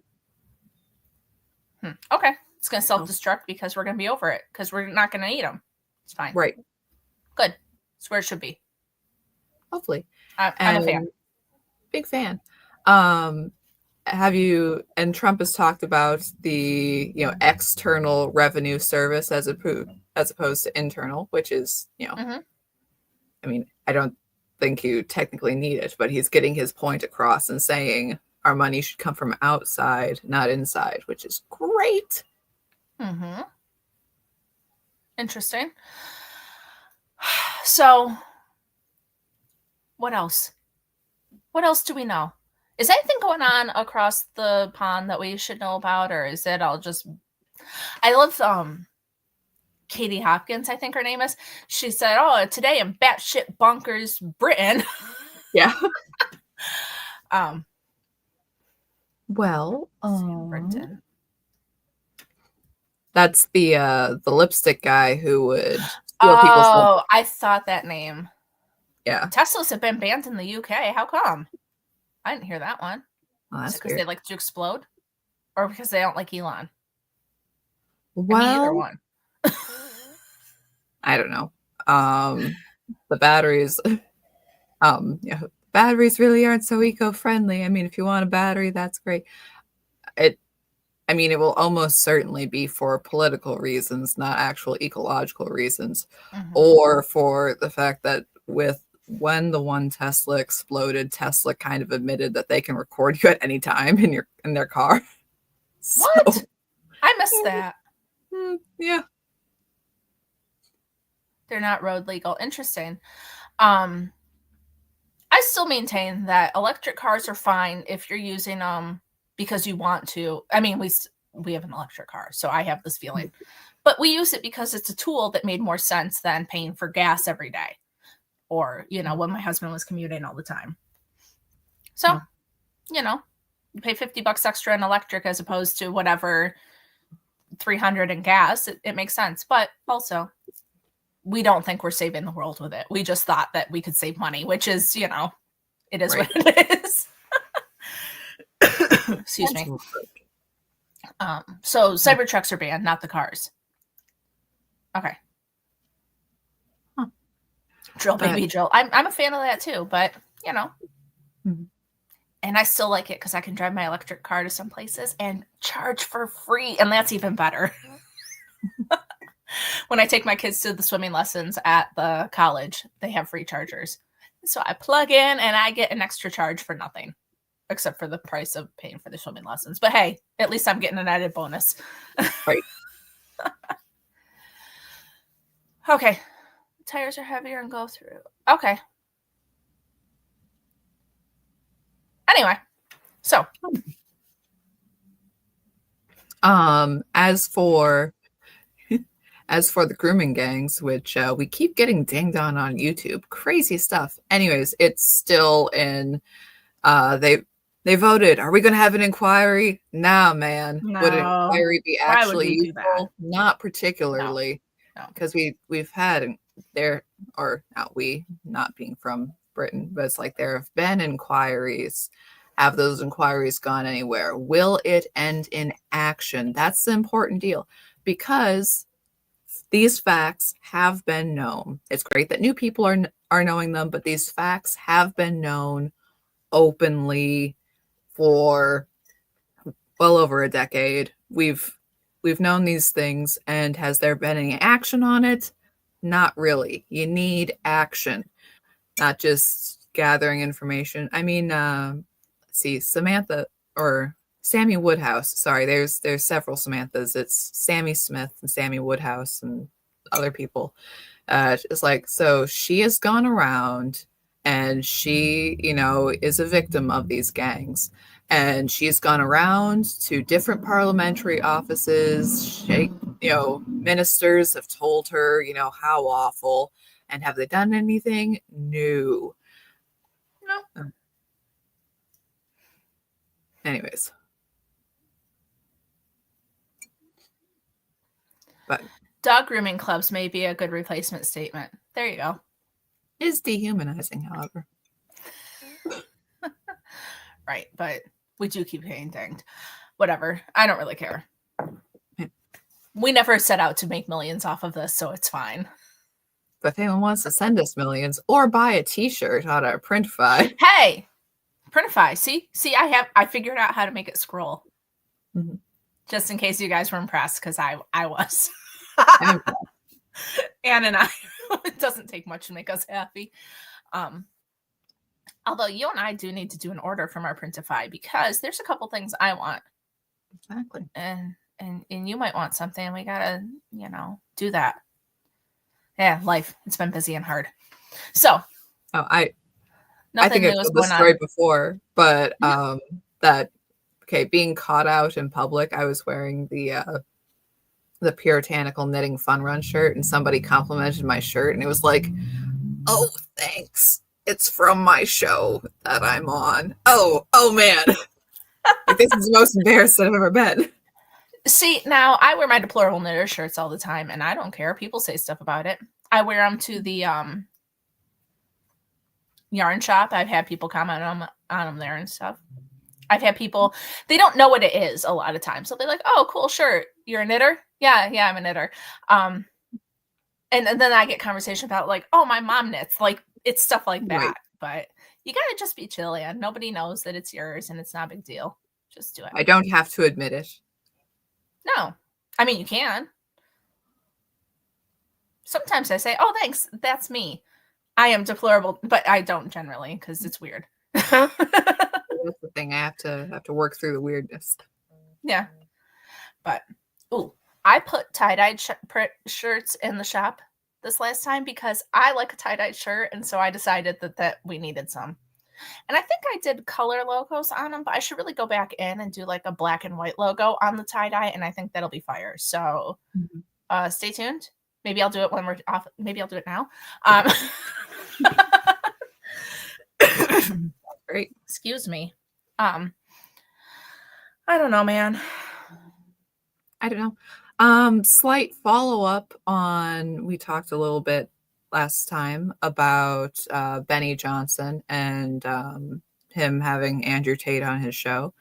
Okay, it's going to self-destruct because we're going to be over it because we're not going to eat them. It's fine. Right. Good. It's where it should be. Hopefully. I'm a fan. Big fan. Have you, and Trump has talked about the, external revenue service as opposed to internal, which is, I mean, I don't think you technically need it, but he's getting his point across and saying our money should come from outside, not inside, which is great. Mm-hmm. Interesting. So, what else? What else do we know? Is anything going on across the pond that we should know about, or is it all just... I love Katie Hopkins, I think her name is. She said, "Oh, today in batshit bonkers Britain." Yeah. Britain. That's the lipstick guy who would steal people's money. I thought that name. Yeah. Teslas have been banned in the UK. How come? I didn't hear that one. Oh, is it because they like to explode? Or because they don't like Elon? Well, I mean, either one. I don't know. The batteries, batteries really aren't so eco-friendly. I mean, if you want a battery, that's great. It will almost certainly be for political reasons, not actual ecological reasons, or for the fact that when the one Tesla exploded, Tesla kind of admitted that they can record you at any time in their car. What? So, I missed that. Yeah. They're not road legal. Interesting. I still maintain that electric cars are fine if you're using them because you want to. I mean, we have an electric car, so I have this feeling. But we use it because it's a tool that made more sense than paying for gas every day. Or, when my husband was commuting all the time. So, you pay $50 extra in electric as opposed to whatever, $300 in gas. It makes sense. But also, we don't think we're saving the world with it. We just thought that we could save money, which is, it is what it is. Excuse me. So Cybertrucks are banned, not the cars. Okay. Drill, baby, drill. I'm a fan of that too, but and I still like it because I can drive my electric car to some places and charge for free, and that's even better. When I take my kids to the swimming lessons at the college, they have free chargers, so I plug in and I get an extra charge for nothing, except for the price of paying for the swimming lessons. But hey, at least I'm getting an added bonus. Right. Okay. Tires are heavier and go through. Okay. Anyway, so as for the grooming gangs, which we keep getting dinged on YouTube, crazy stuff. Anyways, it's still in. They voted. Are we going to have an inquiry? Nah, man. No. Would an inquiry be actually useful? Not particularly, because we've had there, or not we, not being from Britain, but it's like there have been inquiries. Have those inquiries gone anywhere? Will it end in action? That's the important deal, because these facts have been known. It's great that new people are knowing them, but these facts have been known openly for well over a decade. We've known these things, and has there been any action on it? Not really. You need action, not just gathering information. I mean, see, Samantha or Sammy Woodhouse. Sorry, there's several Samanthas. It's Sammy Smith and Sammy Woodhouse and other people. It's like, so she has gone around and she, is a victim of these gangs. And she's gone around to different parliamentary offices. Ministers have told her, how awful. And have they done anything? No. No. Anyways. But dog grooming clubs may be a good replacement statement. There you go. Is dehumanizing, however. Right, but we do keep getting dinged. Whatever. I don't really care. Yeah. We never set out to make millions off of this, so it's fine. But if anyone wants to send us millions or buy a t-shirt on our Printify. Hey! Printify. See, I figured out how to make it scroll. Mm-hmm. Just in case you guys were impressed, because I was. Anne and I. It doesn't take much to make us happy. Although you and I do need to do an order from our Printify, because there's a couple things I want. Exactly. And you might want something, and we gotta, do that. Yeah, life. It's been busy and hard. So. I think I've told this story before, but being caught out in public, I was wearing the puritanical knitting fun run shirt, and somebody complimented my shirt, and it was like, oh, thanks. It's from my show that I'm on. Oh man. This is the most embarrassed I've ever been. See, now I wear my deplorable knitter shirts all the time, and I don't care. People say stuff about it. I wear them to the yarn shop. I've had people comment on them there and stuff. I've had people, they don't know what it is a lot of times. So they're like, oh, cool shirt. You're a knitter? Yeah, I'm a knitter. And then I get conversation about like, oh, my mom knits. Like, it's stuff like that. Right. But you got to just be chill, and nobody knows that it's yours, and it's not a big deal. Just do it. I don't have to admit it. No. I mean, you can. Sometimes I say, oh, thanks. That's me. I am deplorable, but I don't generally, because it's weird. That's the thing. I have to work through the weirdness. Yeah. But, I put tie-dyed shirts in the shop this last time because I like a tie-dyed shirt, and so I decided that we needed some. And I think I did color logos on them, but I should really go back in and do like a black and white logo on the tie-dye, and I think that'll be fire. So stay tuned. Maybe I'll do it when we're off. Maybe I'll do it now. Great. Excuse me. I don't know, man. I don't know. Slight follow-up on, we talked a little bit last time about Benny Johnson and him having Andrew Tate on his show.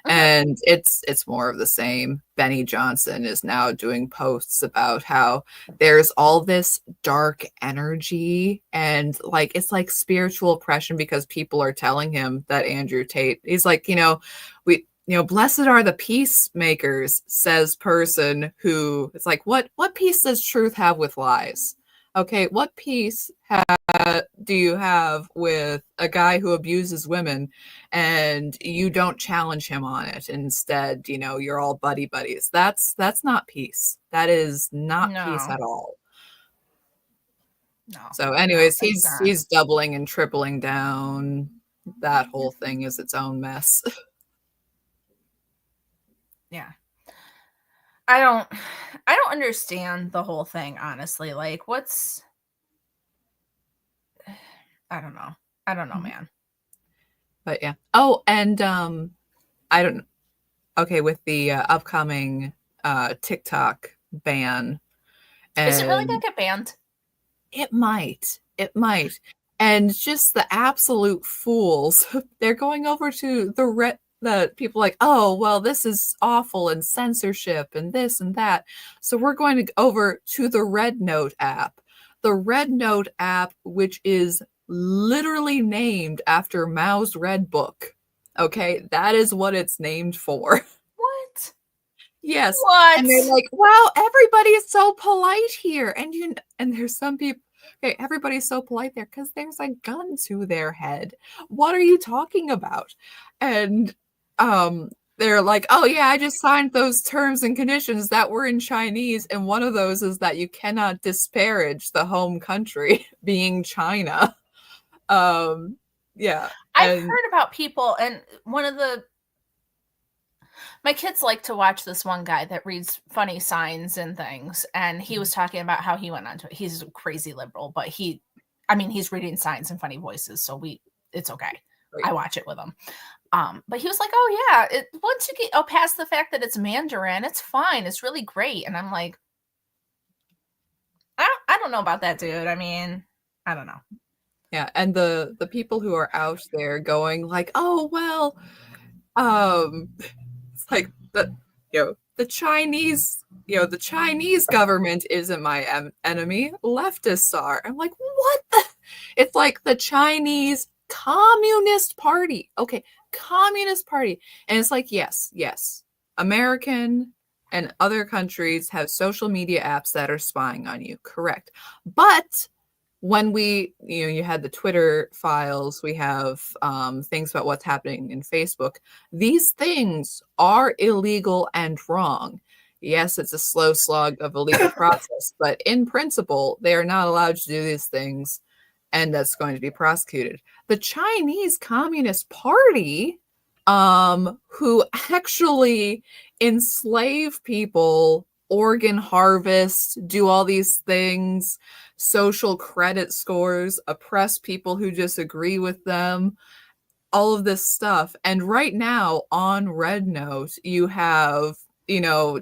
And it's more of the same. Benny Johnson is now doing posts about how there's all this dark energy, and like it's like spiritual oppression because people are telling him that Andrew Tate, he's like, blessed are the peacemakers, says person who, it's like, what peace does truth have with lies? Okay, what peace do you have with a guy who abuses women and you don't challenge him on it? Instead, you're all buddies. That's not peace. That is not peace at all. No. So anyways, he's doubling and tripling down. That whole thing is its own mess. Yeah. I don't understand the whole thing, honestly. Like, I don't know, man. But yeah. Oh, and I don't know. Okay, with the upcoming TikTok ban. Is it really gonna get banned? It might. And just the absolute fools. They're going over to the people like, oh, well, this is awful and censorship and this and that. So we're going to go over to the Red Note app. The Red Note app, which is literally named after Mao's Red Book. Okay, that is what it's named for. What? Yes. What? And they're like, wow, everybody is so polite here. And there's some people, okay, everybody's so polite there because there's a gun to their head. What are you talking about? And they're like, oh yeah, I just signed those terms and conditions that were in Chinese, and one of those is that you cannot disparage the home country being China. Yeah. I've heard about people, and one of the My kids like to watch this one guy that reads funny signs and things, and he was talking about how he went onto it. He's a crazy liberal, but he's reading signs and funny voices, so it's okay. Right. I watch it with him. But he was like, "Oh yeah, once you get past the fact that it's Mandarin, it's fine. It's really great." And I'm like, I don't know about that, dude. I mean, I don't know. Yeah, and the people who are out there going like, "Oh well, it's like the Chinese, the Chinese government isn't my enemy. Leftists are." I'm like, what? It's like the Chinese Communist Party. Okay, Communist Party, and it's like, yes, American and other countries have social media apps that are spying on you. Correct, but when you had the Twitter files, we have things about what's happening in Facebook. These things are illegal and wrong. Yes, it's a slow slog of a legal process, but in principle, they are not allowed to do these things, and that's going to be prosecuted. The Chinese Communist Party, who actually enslave people, organ harvest, do all these things, social credit scores, oppress people who disagree with them, all of this stuff. And right now on Red Note, you have,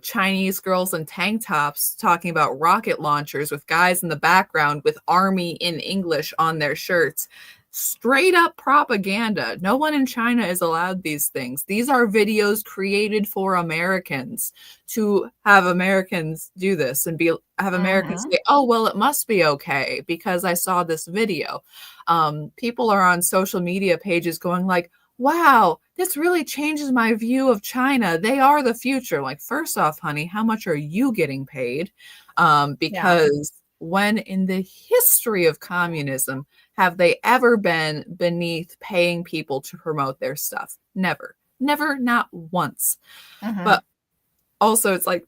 Chinese girls in tank tops talking about rocket launchers with guys in the background with army in English on their shirts. Straight up propaganda. No one in China is allowed these things. These are videos created for Americans, to have Americans do this and have Americans say, "Oh, well, it must be okay because I saw this video." People are on social media pages going like, "Wow, this really changes my view of China. They are the future." Like, first off, honey, how much are you getting paid? Because when in the history of communism have they ever been beneath paying people to promote their stuff? Never, not once. But also, it's like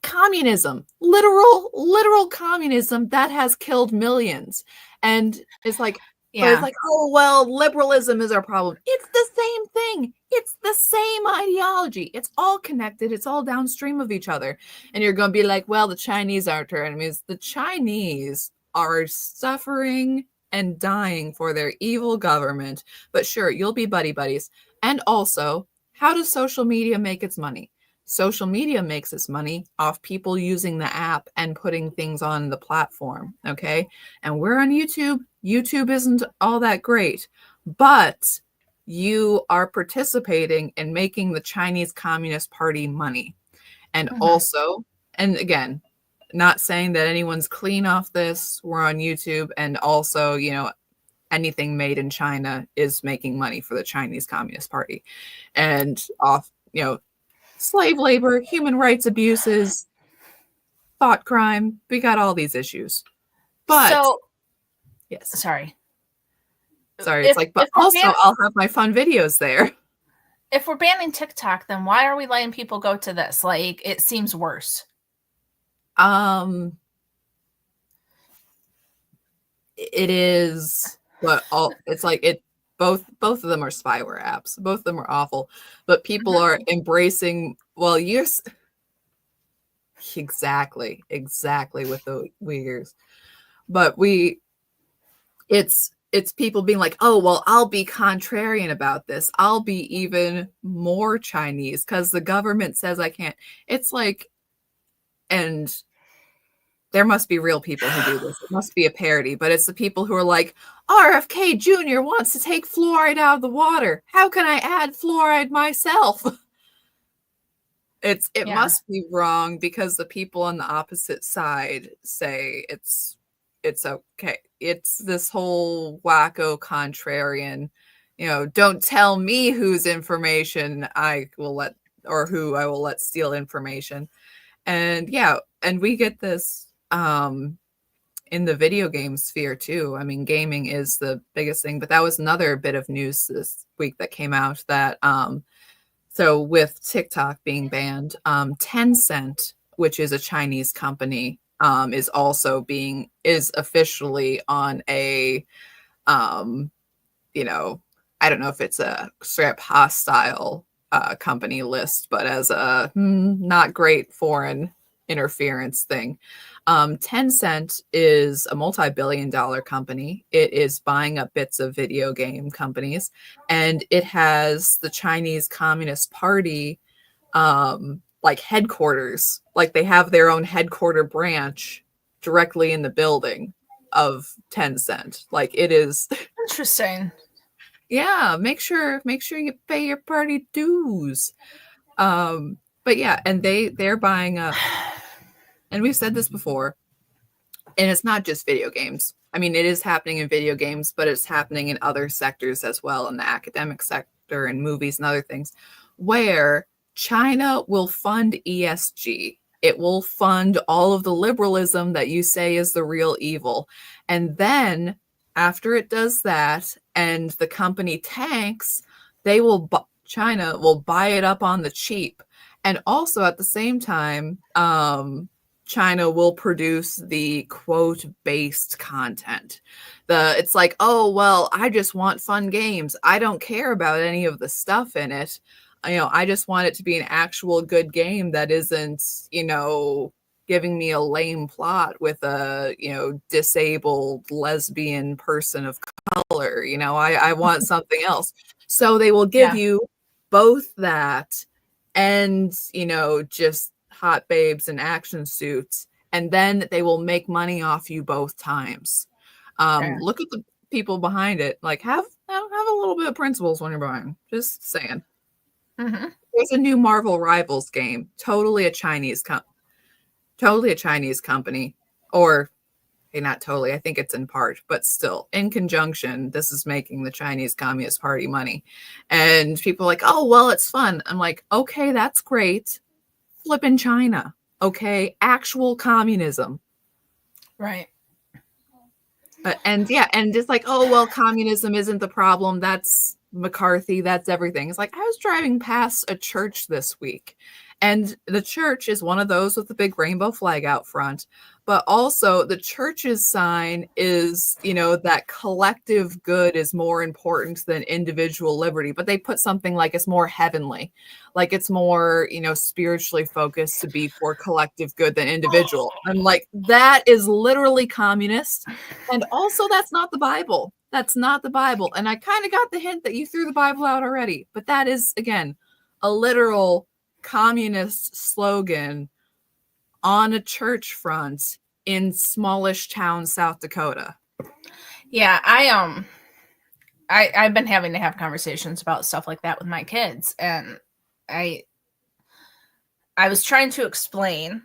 communism, literal communism that has killed millions, and it's like, but it's like, oh well, liberalism is our problem. It's the same thing. It's the same ideology. It's all connected. It's all downstream of each other. And you're going to be like, well, the Chinese aren't our enemies. The Chinese are suffering and dying for their evil government. But sure, you'll be buddy buddies. And also, how does social media make its money? Social media makes its money off people using the app and putting things on the platform, okay? And we're on YouTube. YouTube isn't all that great, but you are participating in making the Chinese Communist Party money. And also, and again, not saying that anyone's clean off this, we're on YouTube, and also, anything made in China is making money for the Chinese Communist Party. And off, slave labor, human rights abuses, thought crime. We got all these issues. But yes. Sorry. It's like, but also I'll have my fun videos there. If we're banning TikTok, then why are we letting people go to this? Like, it seems worse. It is, but it's like it. Both of them are spyware apps. Both of them are awful, but people are embracing. Well, exactly with the Uyghurs, but it's people being like, "Oh, well, I'll be contrarian about this. I'll be even more Chinese because the government says I can't." It's like, and there must be real people who do this. It must be a parody, but it's the people who are like, RFK Jr. wants to take fluoride out of the water. How can I add fluoride myself? It must be wrong because the people on the opposite side say it's okay. It's this whole wacko contrarian, don't tell me whose information I will let, or who I will let steal information. And and we get this in the video game sphere too. I mean, gaming is the biggest thing, but that was another bit of news this week that came out that so with TikTok being banned, Tencent, which is a Chinese company, is officially on a I don't know if it's a straight up hostile company list, but as a not great foreign interference thing. Tencent is a multi-billion-dollar company. It is buying up bits of video game companies, and it has the Chinese Communist Party like headquarters. Like they have their own headquarter branch directly in the building of Tencent. Like it is Interesting. yeah, make sure you pay your party dues. But yeah, and they're buying up, and we've said this before, and it's not just video games. I mean, it is happening in video games, but it's happening in other sectors as well, in the academic sector and movies and other things, where China will fund ESG. It will fund all of the liberalism that you say is the real evil. And then after it does that and the company tanks, China will buy it up on the cheap. And also at the same time, China will produce the quote based content. It's like, oh, well, I just want fun games. I don't care about any of the stuff in it. I just want it to be an actual good game that isn't, giving me a lame plot with a, disabled lesbian person of color. I want something else. So they will give you both that and, just hot babes in action suits, and then they will make money off you both times. Look at the people behind it. Like have a little bit of principles when you're buying. Just saying. Mm-hmm. There's a new Marvel Rivals game, totally a Chinese company, or not totally. I think it's in part, but still, in conjunction, this is making the Chinese Communist Party money. And people are like, oh, well, it's fun. I'm like, okay, that's great. Flipping China, okay? Actual communism. Right. And it's like, oh, well, communism isn't the problem. That's McCarthy. That's everything. It's like, I was driving past a church this week, and the church is one of those with the big rainbow flag out front. But also the church's sign is, that collective good is more important than individual liberty. But they put something like it's more heavenly, like it's more, spiritually focused to be for collective good than individual. I'm like, that is literally communist. And also that's not the Bible. That's not the Bible. And I kind of got the hint that you threw the Bible out already. But that is, again, a literal communist slogan on a church front in smallish town, South Dakota. Yeah, I've been having to have conversations about stuff like that with my kids, and I was trying to explain,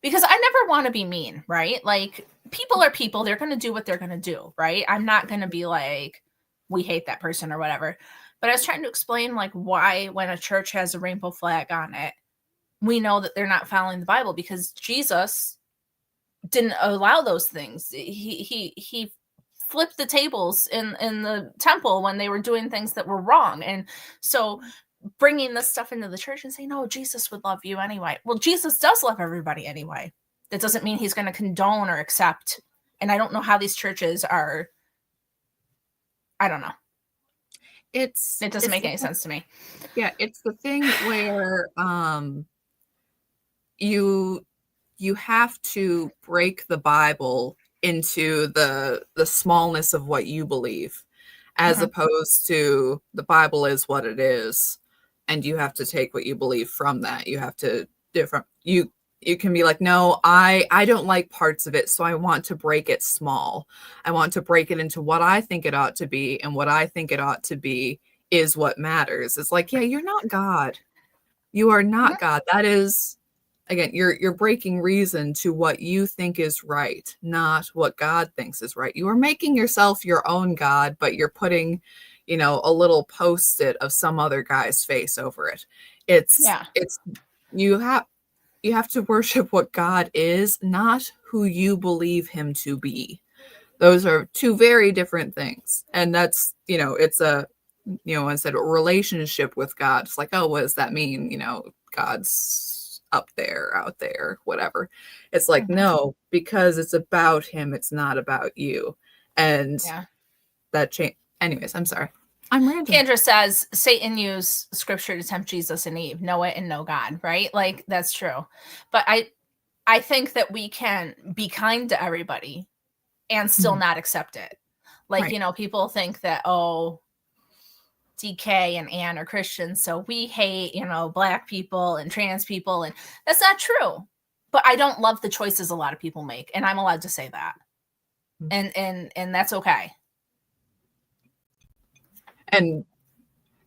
because I never want to be mean, right? Like, people are people, they're going to do what they're going to do, right? I'm not going to be like, we hate that person or whatever. But I was trying to explain, like, why when a church has a rainbow flag on it, we know that they're not following the Bible, because Jesus didn't allow those things. He flipped the tables in the temple when they were doing things that were wrong. And so bringing this stuff into the church and saying, no, Jesus would love you anyway. Well, Jesus does love everybody anyway. That doesn't mean he's going to condone or accept. And I don't know how these churches are. I don't know. It doesn't make any sense to me. Yeah, it's the thing where you have to break the Bible into the smallness of what you believe, as opposed to the Bible is what it is, and you have to take what you believe from that. You have to you can be like, no, I don't like parts of it, so I want to break it small. I want to break it into what I think it ought to be, and what I think it ought to be is what matters. It's like, yeah, you're not God. You are not God. That is, again, you're breaking reason to what you think is right, not what God thinks is right. You are making yourself your own God, but you're putting, a little post-it of some other guy's face over it. It's you have to worship what God is, not who you believe him to be. Those are two very different things. And that's, it's a, instead of a relationship with God, it's like, oh, what does that mean? God's up there, out there, whatever. It's like, no, because it's about him. It's not about you. And that change. Anyways, I'm sorry. I'm random. Kendra says Satan used scripture to tempt Jesus and Eve. Know it and know God, right? Like, that's true. But I think that we can be kind to everybody and still not accept it. Like, Right. you know, people think that, oh, DK and Ann are Christians, so we hate, you know, Black people and trans people, and that's not true. But I don't love the choices a lot of people make, and I'm allowed to say that. And that's okay. And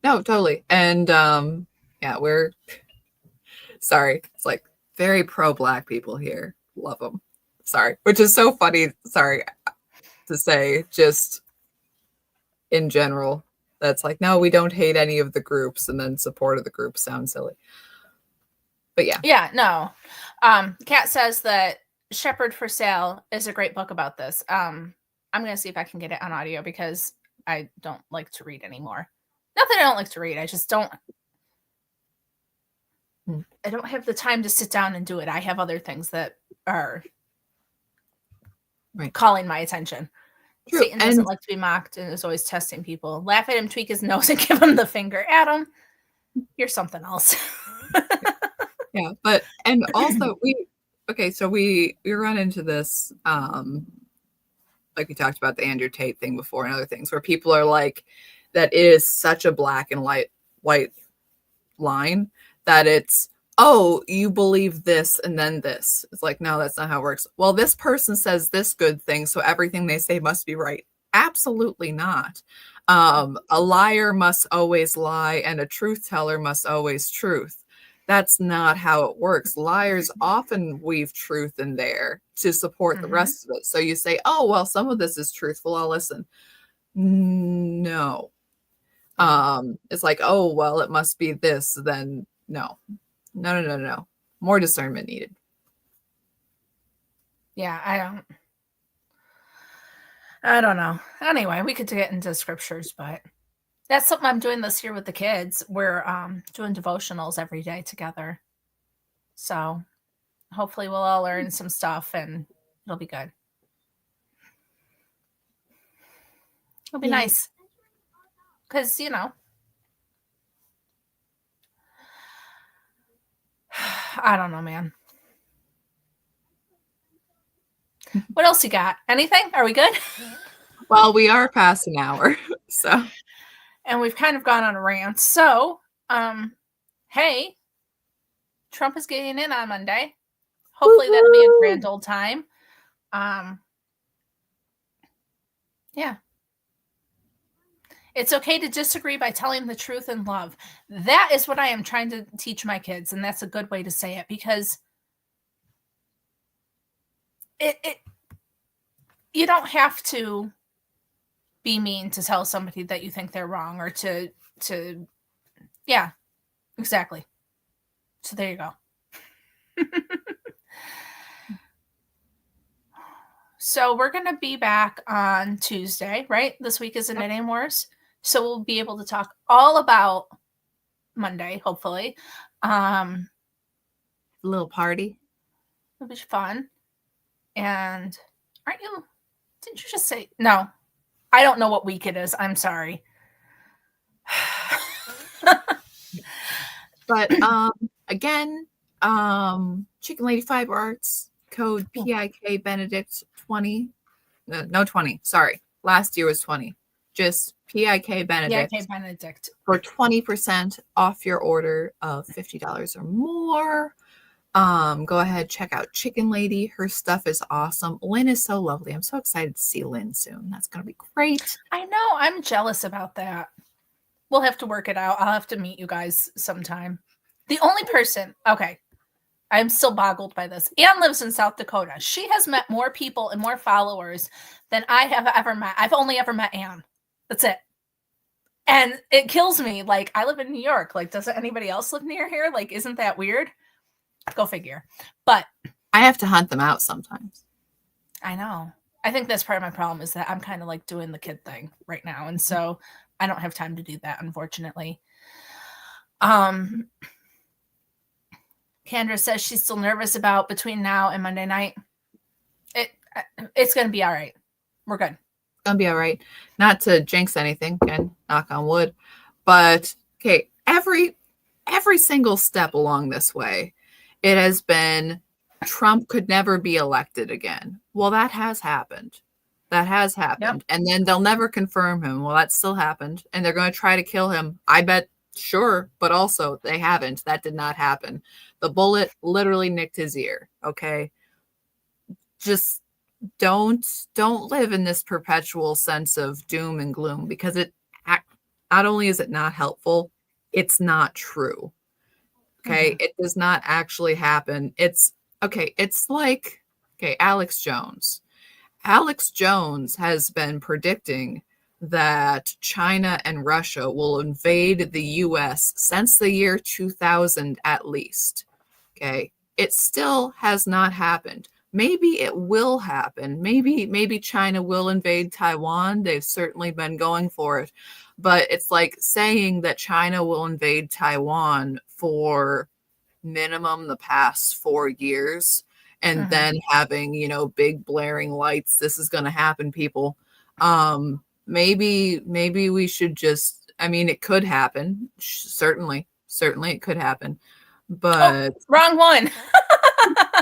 no, totally. And yeah, we're sorry. It's like very pro Black people here. Love them. Sorry. Which is so funny. Sorry to say, just in general. That's like, no, we don't hate any of the groups, and then support of the group sounds silly. But yeah. Yeah, no. Kat says that Shepherd for Sale is a great book about this. I'm gonna see if I can get it on audio because I don't like to read anymore. Not that I don't like to read, I just don't I don't have the time to sit down and do it. I have other things that are calling my attention. True. Satan doesn't like to be mocked and is always testing people. Laugh at him, tweak his nose, and give him the finger. Adam, you're something else. Yeah, but and also we run into this like we talked about the Andrew Tate thing before and other things where people are like, that is such a black and white line that it's, oh, you believe this and then this. It's like, no, that's not how it works. Well, this person says this good thing, so everything they say must be right. Absolutely not. A liar must always lie, and a truth teller must always truth. That's not how it works. Liars often weave truth in there to support the rest of it. So you say, oh, well, some of this is truthful. I'll listen. No. It's like, oh, well, it must be this. Then no. More discernment needed. Yeah, I don't know. Anyway, we could get into scriptures, but that's something I'm doing this year with the kids. We're doing devotionals every day together. So hopefully we'll all learn some stuff and it'll be good. It'll be nice. Because, you know, I don't know, man. What else you got? Anything? Are we good? Well, we are past an hour, so. And we've kind of gone on a rant. So, hey, Trump is getting in on Monday. Hopefully that'll be a grand old time. Yeah. It's okay to disagree by telling the truth in love. That is what I am trying to teach my kids, and that's a good way to say it, because you don't have to be mean to tell somebody that you think they're wrong, or to yeah, exactly. So there you go. So we're going to be back on Tuesday, right? This week is a Knitting Wars. So we'll be able to talk all about Monday, hopefully. A little party. It'll be fun. And didn't you just say, no, I don't know what week it is. I'm sorry. But again, Chicken Lady Fiber Arts, code PIK Benedict 20. No 20. Sorry. Last year was 20. Just PIK Benedict. PIK Benedict. For 20% off your order of $50 or more. Go ahead, check out Chicken Lady. Her stuff is awesome. Lynn is so lovely. I'm so excited to see Lynn soon. That's going to be great. I know. I'm jealous about that. We'll have to work it out. I'll have to meet you guys sometime. The only person, okay, I'm still boggled by this. Anne lives in South Dakota. She has met more people and more followers than I have ever met. I've only ever met Anne. That's it. And it kills me. Like, I live in New York. Like, doesn't anybody else live near here? Like, isn't that weird? Go figure. But I have to hunt them out sometimes. I know. I think that's part of my problem, is that I'm kind of like doing the kid thing right now. And so I don't have time to do that, unfortunately. Kendra says she's still nervous about between now and Monday night. It's going to be all right. We're good. Gonna be all right. Not to jinx anything, again, knock on wood. But okay, every single step along this way, it has been Trump could never be elected again. Well, that has happened. That has happened. Yep. And then they'll never confirm him. Well, that still happened. And they're going to try to kill him. I bet, sure, but also they haven't. That did not happen. The bullet literally nicked his ear. Okay. Just don't live in this perpetual sense of doom and gloom, because it not only is it not helpful, it's not true. Okay. It does not actually happen. It's okay. It's like, okay, Alex Jones. Alex Jones has been predicting that China and Russia will invade the US since the year 2000 at least. Okay. It still has not happened. Maybe it will happen. Maybe China will invade Taiwan. They've certainly been going for it. But it's like saying that China will invade Taiwan for minimum the past 4 years, and then having, big blaring lights. This is going to happen, people. Maybe we should just, I mean, it could happen. Certainly it could happen. But wrong one.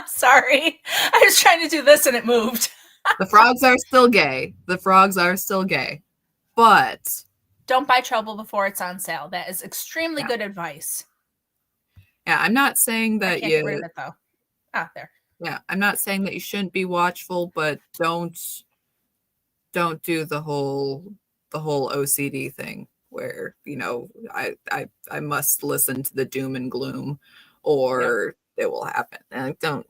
Sorry. I was trying to do this and it moved. the frogs are still gay. The frogs are still gay. But don't buy trouble before it's on sale. That is extremely good advice. Yeah, I'm not saying that I can't get rid of it though. Ah, there. Yeah, I'm not saying that you shouldn't be watchful, but don't do the whole OCD thing where, I must listen to the doom and gloom or it will happen. And don't.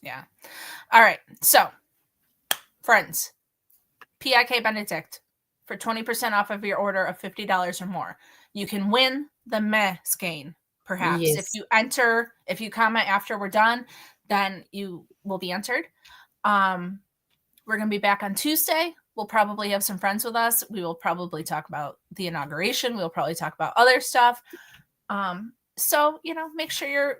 Yeah. All right. So, friends, PIK Benedict for 20% off of your order of $50 or more. You can win the meh skein. Perhaps if you comment after we're done, then you will be entered. We're going to be back on Tuesday. We'll probably have some friends with us. We will probably talk about the inauguration. We'll probably talk about other stuff. So, make sure you're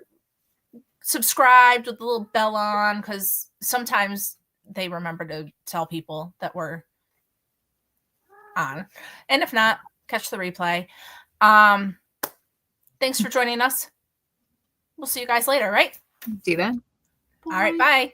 subscribed with the little bell on, because sometimes they remember to tell people that we're on. And if not, catch the replay. Thanks for joining us. We'll see you guys later, right? See you then. All right, bye.